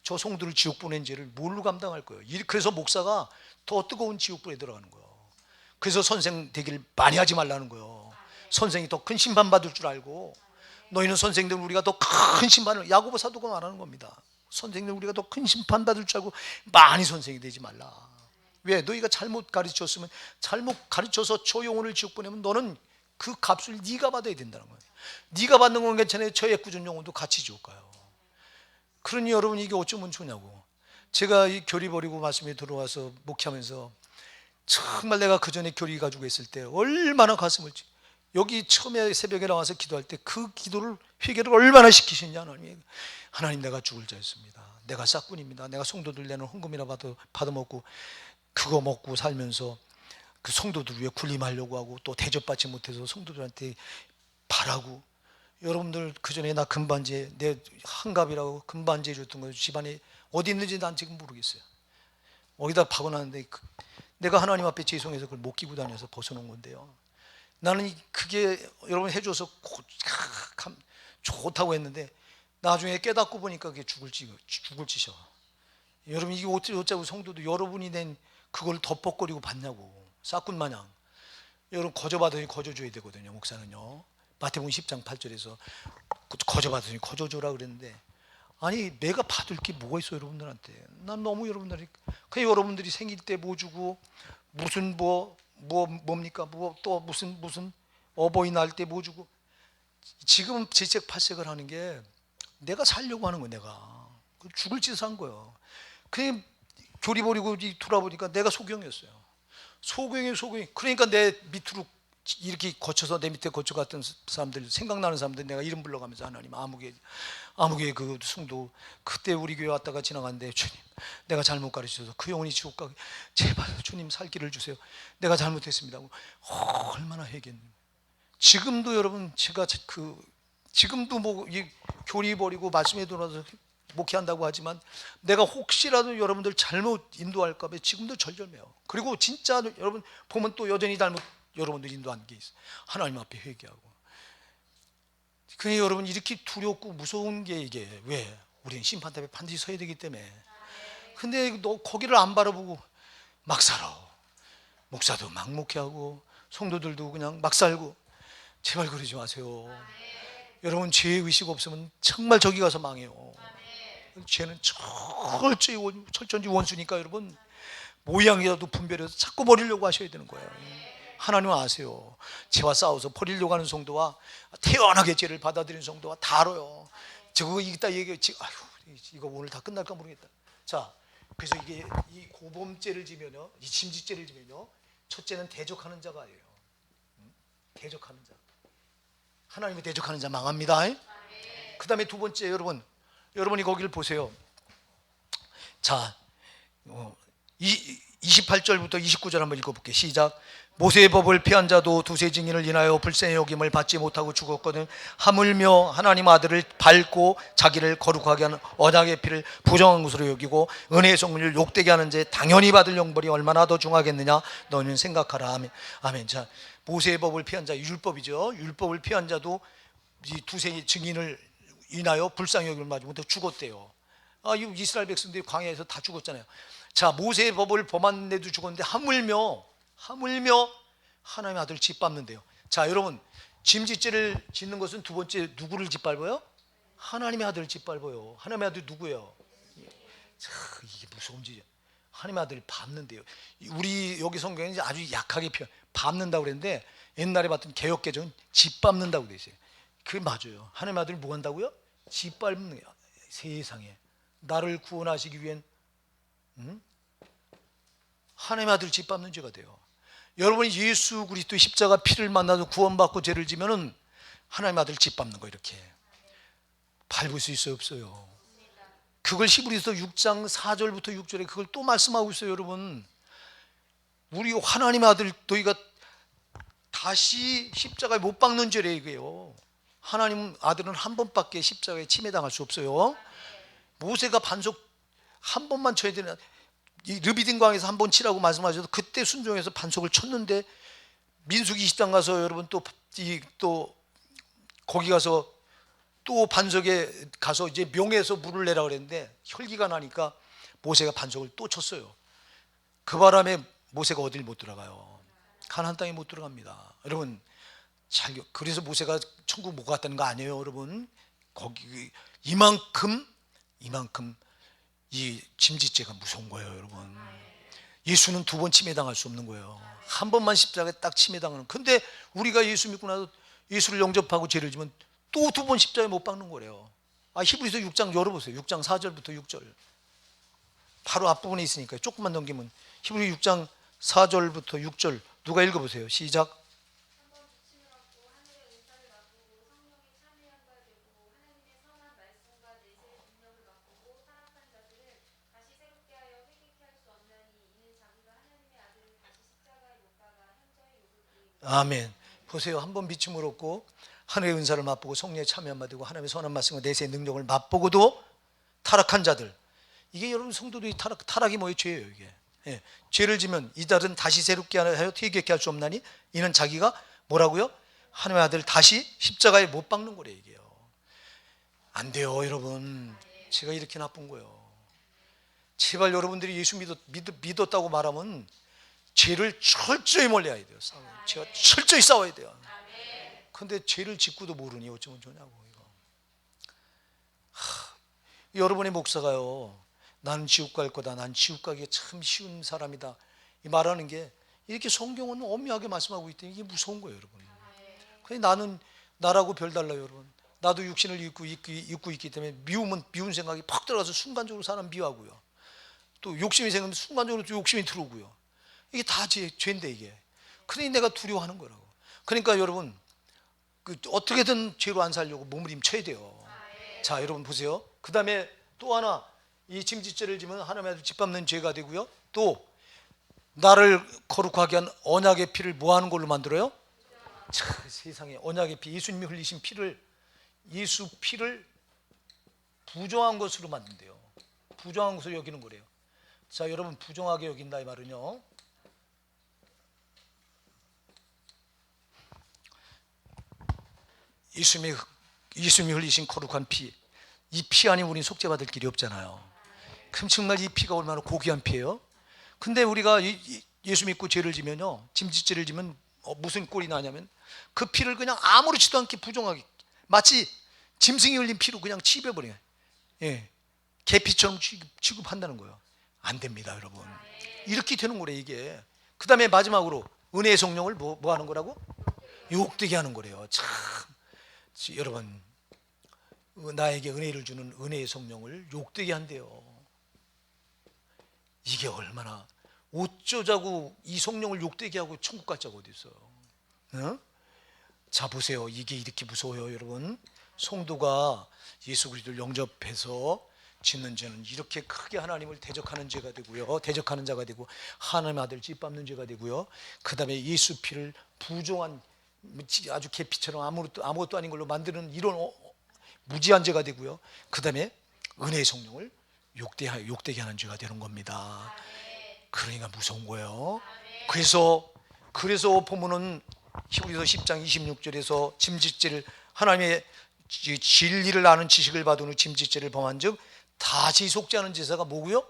저 성도를 지옥 보낸 죄를 뭘로 감당할 거예요? 그래서 목사가 더 뜨거운 지옥불에 들어가는 거예요. 그래서 선생 되기를 많이 하지 말라는 거예요. 선생이 더 큰 심판 받을 줄 알고, 너희는 선생들 우리가 더 큰 심판을, 야고보 사도가 말하는 겁니다. 선생들 우리가 더 큰 심판 받을 줄 알고 많이 선생이 되지 말라. 왜? 너희가 잘못 가르쳤으면, 잘못 가르쳐서 저 영혼을 지옥 보내면 너는 그 값을 네가 받아야 된다는 거예요. 네가 받는 건 괜찮아요. 저 애꿎은 영혼도 같이 지옥 가요. 그러니 여러분, 이게 어쩌면 좋냐고. 제가 이 교리 버리고 말씀에 들어와서 목회하면서 정말 내가 그 전에 교리 가지고 있을 때 얼마나 가슴을 여기 처음에 새벽에 나와서 기도할 때 그 기도를, 회개를 얼마나 시키셨냐. 하나님 내가 죽을 자였습니다. 내가 싹군입니다. 내가 성도들 내는 헌금이나 받아먹고 그거 먹고 살면서 그 성도들 위해 군림하려고 하고 또 대접받지 못해서 성도들한테 바라고, 여러분들 그 전에 나 금반지, 내 한갑이라고 금반지 해줬던 거 집안에 어디 있는지 난 지금 모르겠어요. 어디다 박아놨는데 내가 하나님 앞에 죄송해서 그걸 못 끼고 다녀서 벗어놓은 건데요. 나는 그게 여러분 해줘서 좋다고 했는데 나중에 깨닫고 보니까 그게 죽을 짓이야. 여러분, 이게 어쩌고 성도도 여러분이 낸 그걸 덮벅거리고 받냐고. 싹군 마냥. 여러분, 거저받으니 거저줘야 되거든요. 목사는요. 마태복음 10장 8절에서 거저받으니 거저줘라 그랬는데, 아니 내가 받을 게 뭐가 있어 여러분들한테. 난 너무 여러분들이 그냥 여러분들이 생일 때 뭐 주고 무슨 뭡니까 또 무슨 어버이날 때 뭐 주고, 지금 질책팔색을 하는 게 내가 살려고 하는 거야. 내가 죽을 짓을 한 거예요. 그냥 교리 버리고 돌아보니까 내가 소경이었어요. 소경이. 그러니까 내 밑으로 이렇게 거쳐서 내 밑에 거쳐갔던 사람들, 생각나는 사람들 내가 이름 불러가면서 하나님, 아무개 그 성도 그때 우리 교회 왔다가 지나갔는데, 주님 내가 잘못 가르쳐서 그 영혼이 지옥 가게 제발 주님 살 길을 주세요. 내가 잘못했습니다. 얼마나 회개했는지. 지금도 여러분, 제가 지금도 이 교리 버리고 말씀에 들어서 목회한다고 하지만 내가 혹시라도 여러분들 잘못 인도할까 봐 지금도 절절매요. 그리고 진짜 여러분 보면 또 여전히 여러분들 인도한 게 있어요. 하나님 앞에 회개하고. 그냥 여러분, 이렇게 두렵고 무서운 게 이게 왜? 우리는 심판 앞에 반드시 서야 되기 때문에. 근데 너 거기를 안 바라보고 막 살아. 목사도 막 목회하고 성도들도 그냥 막 살고. 제발 그러지 마세요. 여러분, 죄의 의식 없으면 정말 저기 가서 망해요. 죄는 철저히 원수니까 여러분, 모양이라도 분별해서 자꾸 버리려고 하셔야 되는 거예요. 하나님은 아세요. 죄와 싸워서 버리려고 하는 성도와 태연하게 죄를 받아들이는 성도와 다르요. 저거 이따 얘기했지. 아휴, 이거 오늘 다 끝날까 모르겠다. 자, 그래서 이게 이 고범죄를 지면요, 이 짐짓죄를 지면요, 첫째는 대적하는 자가 아니에요. 대적하는 자. 하나님이 대적하는 자 망합니다. 그 다음에 두 번째, 여러분이 거기를 보세요. 자, 28절부터 29절 한번 읽어볼게요. 시작. 모세의 법을 피한 자도 두세 증인을 인하여 불쌍히 여김을 받지 못하고 죽었거든. 하물며 하나님 아들을 밟고 자기를 거룩하게 하는 언약의 피를 부정한 것으로 여기고 은혜의 성문을 욕되게 하는 자 당연히 받을 형벌이 얼마나 더 중하겠느냐 너는 생각하라. 아멘. 자, 모세의 법을 피한 자, 율법이죠. 율법을 피한 자도 이 두세 증인을 인하여 불쌍히 여김을 받지 못하고 죽었대요. 이스라엘 백성들이 광야에서 다 죽었잖아요. 자, 모세의 법을 범한데도 죽었는데 하물며 하나님의 아들 짓밟는데요. 자, 여러분, 짐짓죄를 짓는 것은 두 번째 누구를 짓밟아요? 하나님의 아들을 짓밟아요. 하나님의 아들 누구예요? 자, 이게 무서운 짓이에요. 하나님의 아들을 밟는데요. 우리 여기 성경에 아주 약하게 밟는다고 그랬는데 옛날에 봤던 개역개정은 짓밟는다고 돼 있어요. 그게 맞아요. 하나님의 아들을 뭐 한다고요? 짓밟는 거예요. 세상에 나를 구원하시기 위한 하나님의 아들 짓밟는 죄가 돼요. 여러분이 예수 그리스도의 십자가 피를 만나서 구원받고 죄를 지면은 하나님의 아들 짓밟는 거 이렇게 밟을 수 있어요, 없어요? 그걸 히브리서 6장 4절부터 6절에 그걸 또 말씀하고 있어요, 여러분. 우리 하나님의 아들 너희가 다시 십자가에 못 박는 죄래 이거예요. 하나님 아들은 한 번밖에 십자가에 침해당할 수 없어요. 모세가 반석 한 번만 쳐야 되는, 이 르비딘 광에서 한 번 치라고 말씀하셔서 그때 순종해서 반석을 쳤는데 민수기 20장 가서 여러분 또 거기 가서 또 반석에 가서 이제 명에서 물을 내라 그랬는데 혈기가 나니까 모세가 반석을 또 쳤어요. 그 바람에 모세가 어딜 못 들어가요. 가나안 땅에 못 들어갑니다. 여러분, 그래서 모세가 천국 못 갔다는 거 아니에요, 여러분. 거기 이만큼 이 짐짓죄가 무서운 거예요, 여러분. 예수는 두 번 침해당할 수 없는 거예요. 한 번만 십자가에 딱 침해당하는. 근데 우리가 예수 믿고 나서 예수를 영접하고 죄를 지면 또 두 번 십자가에 못 박는 거래요. 히브리서 6장 열어보세요. 6장 4절부터 6절. 바로 앞부분에 있으니까요. 조금만 넘기면 히브리 6장 4절부터 6절 누가 읽어보세요. 시작. 한번 부침을 얻고 하늘의 은사를 맛보고 성령의 참여함과 되고 하나님의 선한 말씀과 내세의 능력을 맛보고 타락한 자들을 다시 새롭게 하여 회개케 할 수 없나니 이는 자기가 하나님의 아들을 다시 십자가에 못 박아 현저히 욕을 아멘. 보세요. 한번 비침을 얻고 하늘의 은사를 맛보고 성령의 참여함과 되고 하나님의 선한 말씀과 내세의 능력을 맛보고도 타락한 자들. 이게 여러분 성도들이 타락이 뭐예요? 죄예요, 이게. 예. 죄를 지면 이들은 다시 새롭게 하여 회개케 할 수 없나니 이는 자기가 뭐라고요? 하나님의 아들 다시 십자가에 못 박는 거래 이게요. 안 돼요, 여러분. 제가 이렇게 나쁜 거예요. 제발 여러분들이 예수 믿었다고 말하면 죄를 철저히 멀리해야 돼요. 죄와 철저히 싸워야 돼요. 근데 죄를 짓고도 모르니 어쩌면 좋냐고 이거. 여러분의 목사가요, 나는 지옥 갈 거다, 난 지옥 가기가 참 쉬운 사람이다, 이 말하는 게 이렇게 성경은 엄밀하게 말씀하고 있더니 이게 무서운 거예요, 여러분. 근데 나는 나라고 별달라요, 여러분. 나도 육신을 입고 있기 때문에 미운 생각이 팍 들어가서 순간적으로 사람 미워하고요. 또 욕심이 생기면 순간적으로 또 욕심이 들어오고요. 이게 다 죄인데 이게. 그러니 내가 두려워하는 거라고. 그러니까 여러분, 어떻게든 죄로 안 살려고 몸부림쳐야 돼요. 자, 여러분 보세요. 그 다음에 또 하나, 이 짐짓죄를 지면 하나님의 아들 짓밟는 죄가 되고요. 또 나를 거룩하게 한 언약의 피를 뭐 하는 걸로 만들어요? 참, 세상에 언약의 피, 예수님이 흘리신 피를, 예수 피를 부정한 것으로 만든대요. 부정한 것으로 여기는 거래요. 자, 여러분, 부정하게 여긴다 이 말은요, 예수님이 흘리신 거룩한 피, 이 피 아니면 우리는 속죄받을 길이 없잖아요. 그럼 정말 이 피가 얼마나 고귀한 피예요. 근데 우리가 예수 믿고 죄를 지면요, 짐짓죄를 지면 무슨 꼴이 나냐면 그 피를 그냥 아무렇지도 않게 부정하게, 마치 짐승이 흘린 피로 그냥 취급해버려요. 예, 개피처럼 취급한다는 거예요. 안 됩니다, 여러분. 이렇게 되는 거래 이게. 그 다음에 마지막으로 은혜의 성령을 뭐 하는 거라고? 욕되게 하는 거래요. 참, 여러분, 나에게 은혜를 주는 은혜의 성령을 욕되게 한대요. 이게 얼마나, 어쩌자고 이 성령을 욕되게 하고 천국 갈 자가 어디 있어요? 응? 자, 보세요. 이게 이렇게 무서워요, 여러분. 성도가 예수 그리스도를 영접해서 짓는 죄는 이렇게 크게 하나님을 대적하는 죄가 되고요, 대적하는 자가 되고, 하나님의 아들 짓밟는 죄가 되고요, 그 다음에 예수 피를 부정한, 아주 개피처럼 아무것도 아닌 걸로 만드는 이런 무지한 죄가 되고요, 그 다음에 은혜의 성령을 욕되게 하는 죄가 되는 겁니다. 그러니까 무서운 거예요. 그래서 보면은 히브리서 10장 26절에서 짐짓죄를, 하나님의 진리를 아는 지식을 받은 후 짐짓죄를 범한즉 다시 속죄하는 제사가 뭐고요?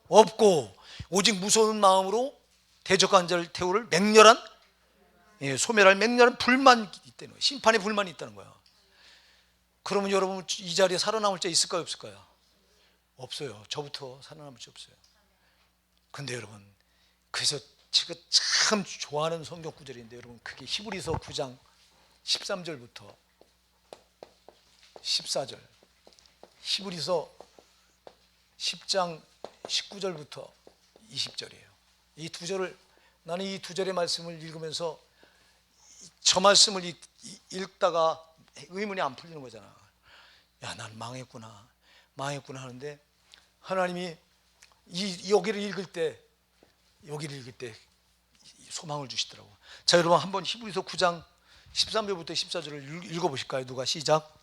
없고, 오직 무서운 마음으로 대적한 자를 태우를 맹렬한, 소멸할 맹렬한 불만이 있다는 거예요. 심판의 불만이 있다는 거예요. 그러면 여러분 이 자리에 살아남을 자 있을까요, 없을까요? 없어요. 저부터 살아남을 자 없어요. 근데 여러분, 그래서 제가 참 좋아하는 성경 구절인데, 여러분 그게 히브리서 9장 13절부터 14절, 히브리서 10장 19절부터 20절이에요. 이 두 절을, 나는 이 두 절의 말씀을 읽으면서 저 말씀을 읽다가 의문이 안 풀리는 거잖아. 야, 난 망했구나 하는데, 하나님이 여기를 읽을 때 소망을 주시더라고. 자, 여러분 한번 히브리서 9장 13절부터 14절을 읽어보실까요? 누가 시작?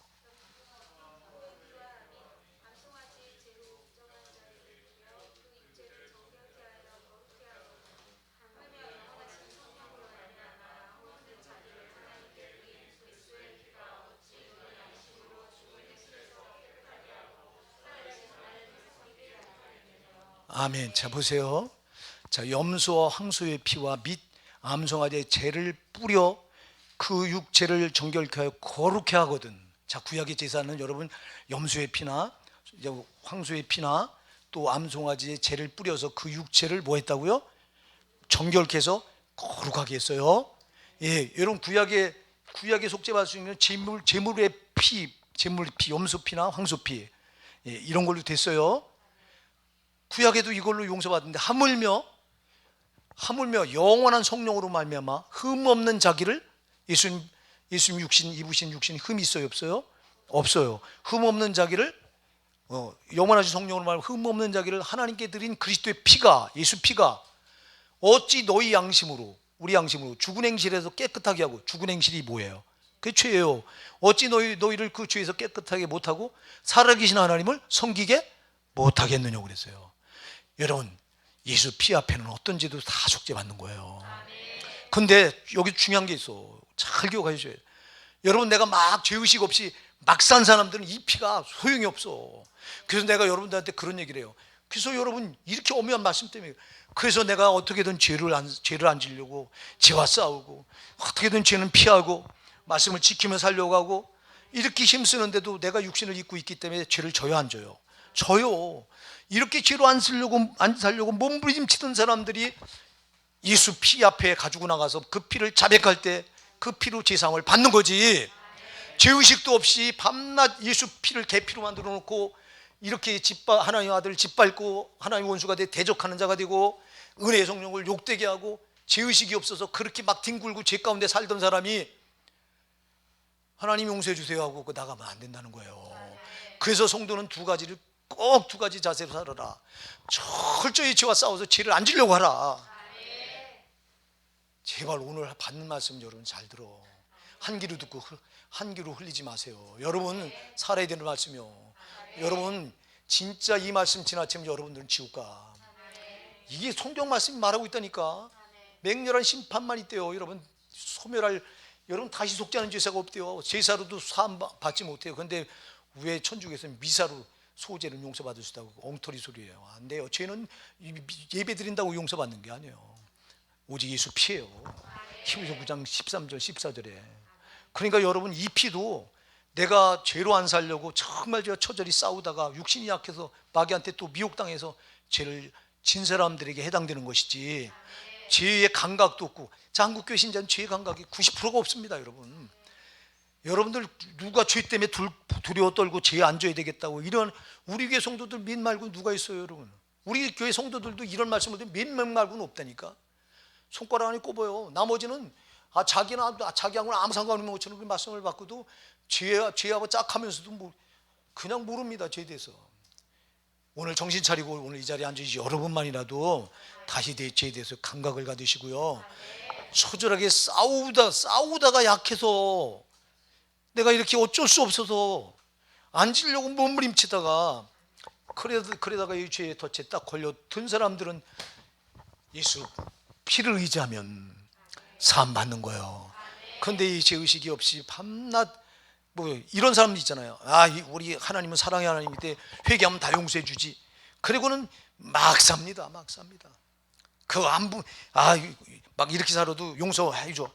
아멘. 자, 보세요. 자, 염소와 황소의 피와 및 암송아지의 죄를 뿌려 그 육체를 정결케 하여 거룩케 하거든. 자, 구약의 제사는 여러분 염소의 피나 황소의 피나 또 암송아지의 죄를 뿌려서 그 육체를 뭐 했다고요? 정결케 해서 거룩하게 했어요. 예, 여러분 구약에 속죄받을 수 있는 제물의 피, 염소 피나 황소 피, 예, 이런 걸로 됐어요. 구약에도 이걸로 용서받는데, 하물며 영원한 성령으로 말미암아 흠 없는 자기를, 예수님 육신 입으신 육신 흠이 있어요, 없어요? 없어요. 흠 없는 자기를, 영원하신 성령으로 말하면 흠 없는 자기를 하나님께 드린 그리스도의 피가, 예수 피가 어찌 너희 양심으로, 우리 양심으로 죽은 행실에서 깨끗하게 하고, 죽은 행실이 뭐예요? 그게 죄예요. 어찌 너희를 그 죄에서 깨끗하게 못하고 살아계신 하나님을 섬기게 못하겠느냐고 그랬어요. 여러분, 예수 피 앞에는 어떤 죄도 다 속죄받는 거예요. 근데 여기 중요한 게 있어. 잘 기억하셔야 돼요. 여러분, 내가 막 죄의식 없이 막 산 사람들은 이 피가 소용이 없어. 그래서 내가 여러분들한테 그런 얘기를 해요. 그래서 여러분, 이렇게 오묘한 말씀 때문에, 그래서 내가 어떻게든 죄를 안 지려고 죄와 싸우고, 어떻게든 죄는 피하고 말씀을 지키며 살려고 하고, 이렇게 힘쓰는데도 내가 육신을 입고 있기 때문에 죄를 져요, 안 져요? 져요. 이렇게 죄로 안 살려고 몸부림치던 사람들이 예수 피 앞에 가지고 나가서 그 피를 자백할 때 그 피로 제사함을 받는 거지. 죄의식도 없이 밤낮 예수 피를 계피로 만들어 놓고 이렇게 하나님 아들을 짓밟고 하나님 원수가 돼 대적하는 자가 되고 은혜의 성령을 욕되게 하고 죄의식이 없어서 그렇게 막 뒹굴고 죄 가운데 살던 사람이 하나님 용서해 주세요 하고 나가면 안 된다는 거예요. 그래서 성도는 꼭 두 가지 자세로 살아라. 철저히 죄와 싸워서 죄를 안 지려고 하라. 제발 오늘 받는 말씀 여러분 잘 들어. 한 귀로 듣고 한 귀로 흘리지 마세요. 여러분 살아야 되는 말씀이요. 여러분 진짜 이 말씀 지나치면 여러분들은 지옥 가. 이게 성경 말씀이 말하고 있다니까. 맹렬한 심판만 있대요. 여러분 소멸할, 여러분 다시 속죄하는 제사가 없대요. 제사로도 사함 받지 못해요. 그런데 왜 천주교에서는 미사로 소죄는 용서받을 수 있다고 엉터리 소리예요. 안 돼요. 죄는 예배 드린다고 용서받는 게 아니에요. 오직 예수 피예요. 히브리서 9장 13절 14절에. 그러니까 여러분 이 피도 내가 죄로 안 살려고 정말 제가 처절히 싸우다가 육신이 약해서 마귀한테 또 미혹당해서 죄를 진 사람들에게 해당되는 것이지, 죄의 감각도 없고, 자, 한국교회 신자는 죄의 감각이 90%가 없습니다. 여러분들 누가 죄 때문에 두려워 떨고 죄에 안 져야 되겠다고 이런, 우리 교회 성도들 몇 말고 누가 있어요, 여러분? 우리 교회 성도들도 이런 말씀을 드리면 몇 명 말고는 없다니까. 손가락 안에 꼽아요. 나머지는 자기하고는 아무 상관없는 것처럼 그 말씀을 받고도 죄하고 짝하면서도 그냥 모릅니다, 죄에 대해서. 오늘 정신 차리고 오늘 이 자리에 앉으시 여러분만이라도 다시 죄에 대해서 감각을 가지시고요. 처절하게 싸우다가 약해서 내가 이렇게 어쩔 수 없어서 앉으려고 몸부림치다가 그러다가 이 죄에 덫에 딱 걸려든 사람들은 예수 피를 의지하면 사함 받는 거예요. 그런데 이 죄의식이 없이 밤낮 이런 사람들 있잖아요. 우리 하나님은 사랑의 하나님인데 회개하면 다 용서해 주지. 그리고는 막 삽니다. 막 삽니다. 그 안부 막 이렇게 살아도 용서해줘.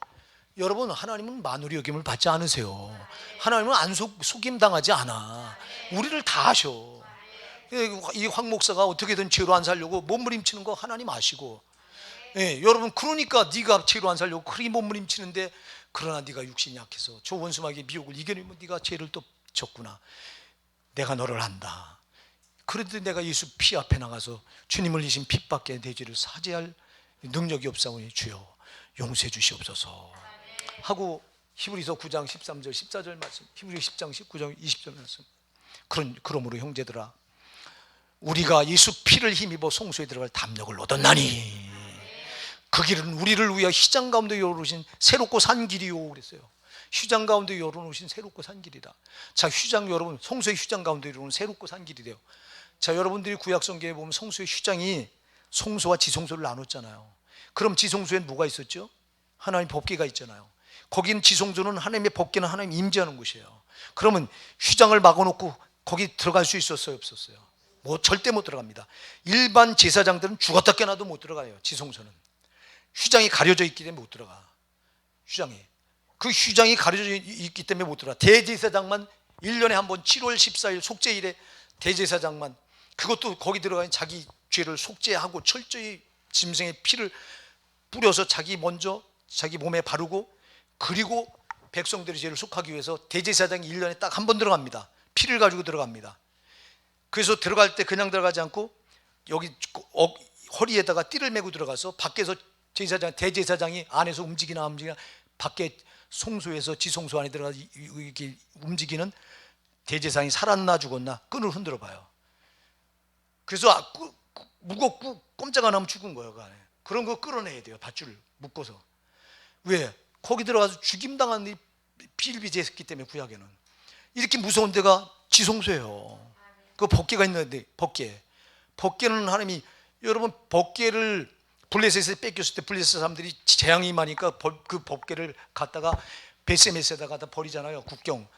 여러분, 하나님은 만우리 여김을 받지 않으세요. 하나님은 안 속임 당하지 않아. 우리를 다 아셔. 이 황 목사가 어떻게든 죄로 안 살려고 몸부림치는 거 하나님 아시고, 예, 여러분, 그러니까 네가 죄로 안 살려고 그렇게 몸부림치는데, 그러나 네가 육신이 약해서 저 원수마귀의 미혹을 이겨내면 네가 죄를 또 졌구나. 내가 너를 안다. 그래도 내가 예수 피 앞에 나가서 주님을 이신 핏밖에 내 죄를 사죄할 능력이 없사오니 주여 용서해 주시옵소서 하고, 히브리서 9장 13절 14절 말씀, 히브리서 10장 19장 20절 말씀. 그러므로 형제들아, 우리가 예수 피를 힘입어 성소에 들어갈 담력을 얻었나니 그 길은 우리를 위하여 휘장 가운데 열어놓으신 새롭고 산 길이요 그랬어요. 휘장 가운데 열어놓으신 새롭고 산 길이다. 자, 휘장, 여러분, 성소의 휘장 가운데 열어놓은 새롭고 산 길이래요. 자, 여러분들이 구약성경에 보면 성소의 휘장이 성소와 지성소를 나눴잖아요. 그럼 지성소엔 뭐가 있었죠? 하나님 법궤가 있잖아요. 거긴 지성소는 하나님의 법궤는 하나님 임재하는 곳이에요. 그러면 휘장을 막아놓고 거기 들어갈 수 있었어요, 없었어요? 절대 못 들어갑니다. 일반 제사장들은 죽었다 깨나도 못 들어가요. 지성소는 휘장이 가려져 있기 때문에 못 들어가. 그 휘장이 가려져 있기 때문에 못 들어가. 대제사장만 1년에 한 번 7월 14일 속죄일에 대제사장만, 그것도 거기 들어가니 자기 죄를 속죄하고 철저히 짐승의 피를 뿌려서 자기 먼저 자기 몸에 바르고, 그리고 백성들의 죄를 속하기 위해서 대제사장이 1년에 딱 한 번 들어갑니다. 피를 가지고 들어갑니다. 그래서 들어갈 때 그냥 들어가지 않고 여기 허리에다가 띠를 메고 들어가서 밖에서 대제사장이 안에서 움직이나 밖에 송소에서 지성소 안에 들어가서 이렇게 움직이는 대제사장이 살았나 죽었나 끈을 흔들어 봐요. 그래서 무겁고 꼼짝 안 하면 죽은 거예요. 그 안에. 그런 거 끌어내야 돼요. 밧줄을 묶어서. 왜? 거기 들어가서 죽임당한 비일비재했기 때문에. 구약에는 이렇게 무서운 데가 지성소예요. 그 법궤가 있는데, 법궤는 하나님이, 여러분, 법궤를 블레셋에서 뺏겼을 때 블레셋 사람들이 재앙이 많으니까 그 법궤를 갖다가 베세메스에다 갖다 버리잖아요.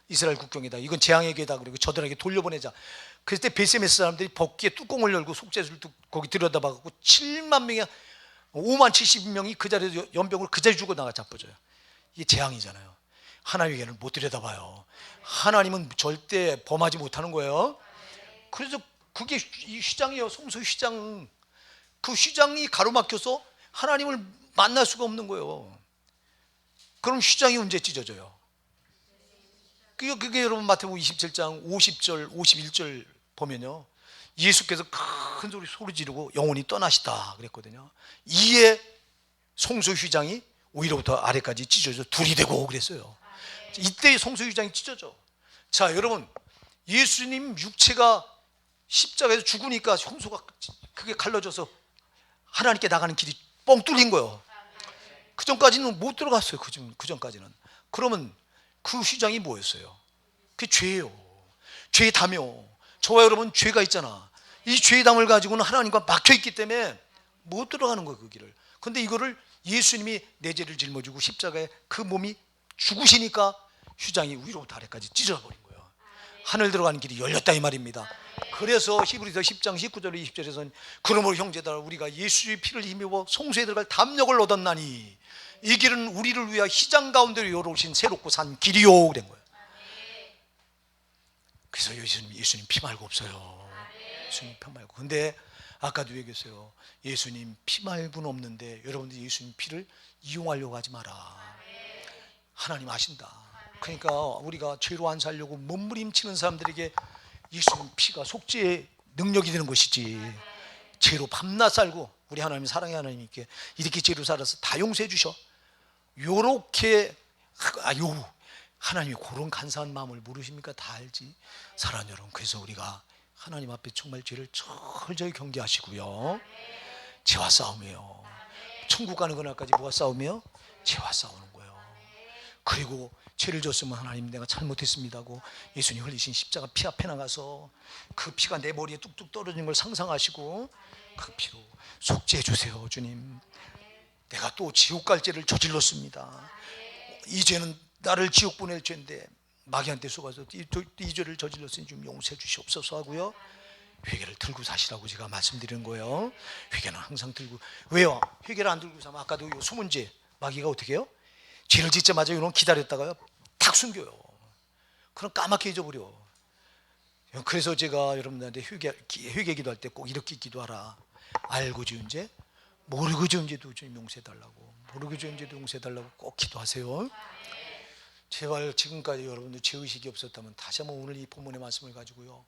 이스라엘 국경에다. 이건 재앙의 궤다. 그리고 저들에게 돌려보내자. 그럴 때 베세메스 사람들이 법궤 뚜껑을 열고 속죄를 거기 들여다봐갖고 7만 명이, 5만 70명이 그 자리에서 연병을 그 자리에 죽어 나가 자빠져요. 이게 재앙이잖아요. 하나님에게는 못 들여다봐요. 하나님은 절대 범하지 못하는 거예요. 그래서 그게 이 휘장이에요. 성소 휘장. 그 휘장이 가로막혀서 하나님을 만날 수가 없는 거예요. 그럼 휘장이 언제 찢어져요? 그게 여러분 마태복음 27장 50절 51절 보면요, 예수께서 큰 소리 지르고 영혼이 떠나시다 그랬거든요. 이에 성소 휘장이 위로부터 아래까지 찢어져 둘이 되고 그랬어요. 이때 성소 휘장이 찢어져. 자, 여러분, 예수님 육체가 십자가에서 죽으니까 성소가 그게 갈라져서 하나님께 나가는 길이 뻥 뚫린 거예요. 그 전까지는 못 들어갔어요. 그 전까지는. 그러면 그 휘장이 뭐였어요? 그게 죄예요. 죄의 담이요. 저와 여러분 죄가 있잖아. 이 죄의 담을 가지고는 하나님과 막혀있기 때문에 못 들어가는 거예요, 그 길을. 근데 이거를 예수님이 내 죄를 짊어지고 십자가에 그 몸이 죽으시니까 휘장이 위로부터 아래까지 찢어버린 거예요. 하늘 들어가는 길이 열렸다 이 말입니다. 그래서 히브리서 10장 19절 20절에서는 그러므로 형제들아, 우리가 예수의 피를 힘입어 성소에 들어갈 담력을 얻었나니 이 길은 우리를 위하여 휘장 가운데로 열어오신 새롭고 산 길이요 된 거예요. 그래서 예수님 피 말고 없어요. 예수님 피 말고. 근데 아까도 얘기했어요. 예수님 피 말고는 없는데 여러분들 예수님 피를 이용하려고 하지 마라. 하나님 아신다. 그러니까 우리가 죄로 안 살려고 몸부림치는 사람들에게 예수님 피가 속죄의 능력이 되는 것이지, 죄로 밤낮 살고, 우리 하나님 사랑의 하나님께 이렇게 죄로 살아서 다 용서해 주셔, 요렇게 하나님이 그런 간사한 마음을 모르십니까? 다 알지. 사랑하는 여러분, 그래서 우리가 하나님 앞에 정말 죄를 철저히 경계하시고요. 죄와 싸움이에요. 천국 가는 그날까지 뭐가 싸움이에요? 죄와 싸우는 거예요. 그리고 죄를 졌으면 하나님 내가 잘못했습니다고 예수님 흘리신 십자가 피 앞에 나가서 그 피가 내 머리에 뚝뚝 떨어지는 걸 상상하시고 그 피로 속죄해 주세요. 주님, 내가 또 지옥 갈 죄를 저질렀습니다. 이 죄는 나를 지옥 보낼 죄인데 마귀한테 속아서 이 죄를 저질렀으니 좀 용서해 주시옵소서 하고요. 회개를 들고 사시라고 제가 말씀드리는 거예요. 회개는 항상 들고. 왜요? 회개를 안 들고 사면 아까도 요 소문제 마귀가 어떻게 해요? 죄를 짓자마자 이런 기다렸다가요 탁 숨겨요. 그럼 까맣게 잊어버려. 그래서 제가 여러분들한테 회개 기도할 때 꼭 이렇게 기도하라. 알고 지은 죄, 모르고 지은 죄도 좀 용서해달라고. 모르고 지은 죄도 용서해달라고 꼭 기도하세요. 제발 지금까지 여러분들 죄의식이 없었다면 다시 한번 오늘 이 본문의 말씀을 가지고요,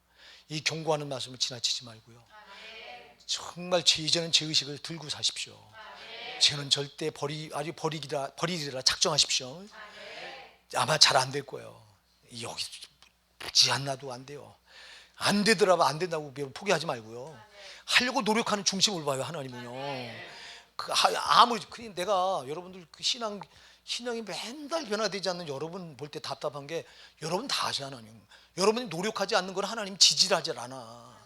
이 경고하는 말씀을 지나치지 말고요, 정말 이제는 죄의식을 들고 사십시오. 죄는 절대 버리리라 작정하십시오. 아마 잘 안 될 거예요. 여기 묻지 않나도 안 돼요. 안 되더라도 안 된다고 포기하지 말고요, 하려고 노력하는 중심을 봐요. 하나님은요. 아무리 내가 여러분들 그 신앙이 맨날 변화되지 않는 여러분 볼 때 답답한 게, 여러분 다 아셔. 하나님 여러분이 노력하지 않는 건 하나님 지지를 하질 않아.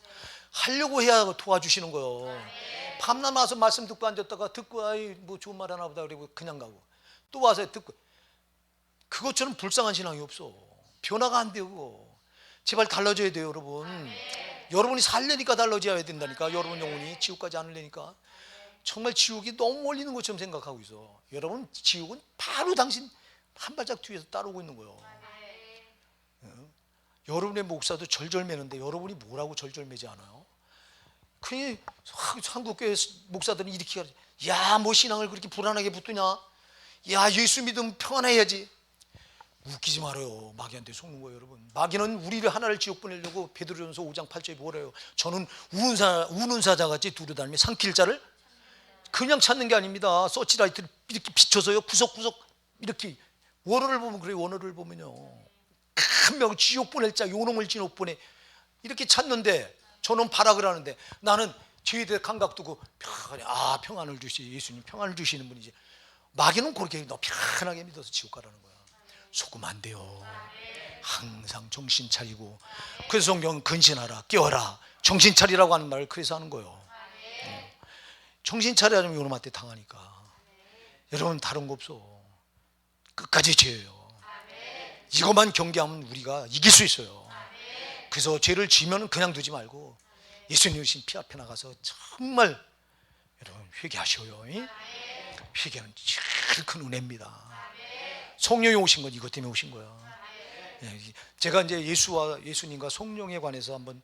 하려고 해야 도와주시는 거예요. 밤낮 와서 말씀 듣고 앉았다가 듣고 아이 뭐 좋은 말 하나 보다 그리고 그냥 가고, 또 와서 듣고, 그것처럼 불쌍한 신앙이 없어. 변화가 안 되고. 제발 달라져야 돼요, 여러분. 여러분이 살려니까 달라져야 된다니까. 여러분 영혼이 지옥 가지 않으려니까. 정말 지옥이 너무 멀리 있는 것처럼 생각하고 있어. 여러분, 지옥은 바로 당신 한 발짝 뒤에서 따라오고 있는 거예요. 여러분의 목사도 절절 매는데 여러분이 뭐라고 절절 매지 않아요? 그냥 한국교회 목사들은 이렇게 가르쳐. 야, 뭐 신앙을 그렇게 불안하게 붙드냐? 야, 예수 믿으면 평안해야지. 웃기지 말아요. 마귀한테 속는 거예요, 여러분. 마귀는 우리를 하나를 지옥 보내려고 베드로전서 5장 8절에 뭐래요? 저는 우는 사자같이 두루다니며 산길자를 그냥 찾는 게 아닙니다. 서치라이트를 이렇게 비춰서요, 구석구석 이렇게. 원어를 보면 그래요. 원어를 보면요, 큰 명 지옥 보낼 자 요놈을 지옥 보내 이렇게 찾는데, 저는 발악을 하는데 나는 죄에 대해 감각 두고 평안을 예수님 평안을 주시는 분이지. 마귀는 그렇게 너 편하게 믿어서 지옥 가라는 거야. 속으면 안 돼요. 항상 정신 차리고. 그래서 성경은 근신하라, 깨어라, 정신 차리라고 하는 말을 그래서 하는 거예요. 정신 차려야지 요놈한테 당하니까. 여러분 다른 거 없어. 끝까지 죄예요. 이것만 경계하면 우리가 이길 수 있어요. 그래서 죄를 지면 그냥 두지 말고 예수님 피 앞에 나가서 정말 여러분 회개하셔요. 회개는 제일 큰 은혜입니다. 성령이 오신 건 이것 때문에 오신 거야. 제가 이제 예수님과 성령에 관해서 한번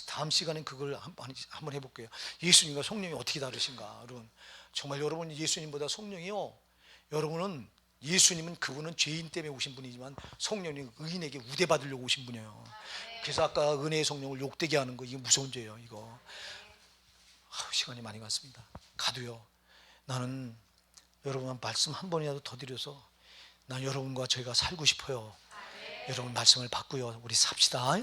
다음 시간에 그걸 한번 해볼게요. 예수님과 성령이 어떻게 다르신가. 여러분 정말 여러분 예수님보다 성령이요, 여러분은 예수님은 그분은 죄인 때문에 오신 분이지만 성령님 의인에게 우대 받으려고 오신 분이에요. 그래서 아까 은혜의 성령을 욕되게 하는 거, 이거 무서운 죄예요. 이거 시간이 많이 갔습니다. 가도요, 나는 여러분 말씀 한 번이라도 더 드려서 난 여러분과 저희가 살고 싶어요. 여러분 말씀을 받고요, 우리 삽시다.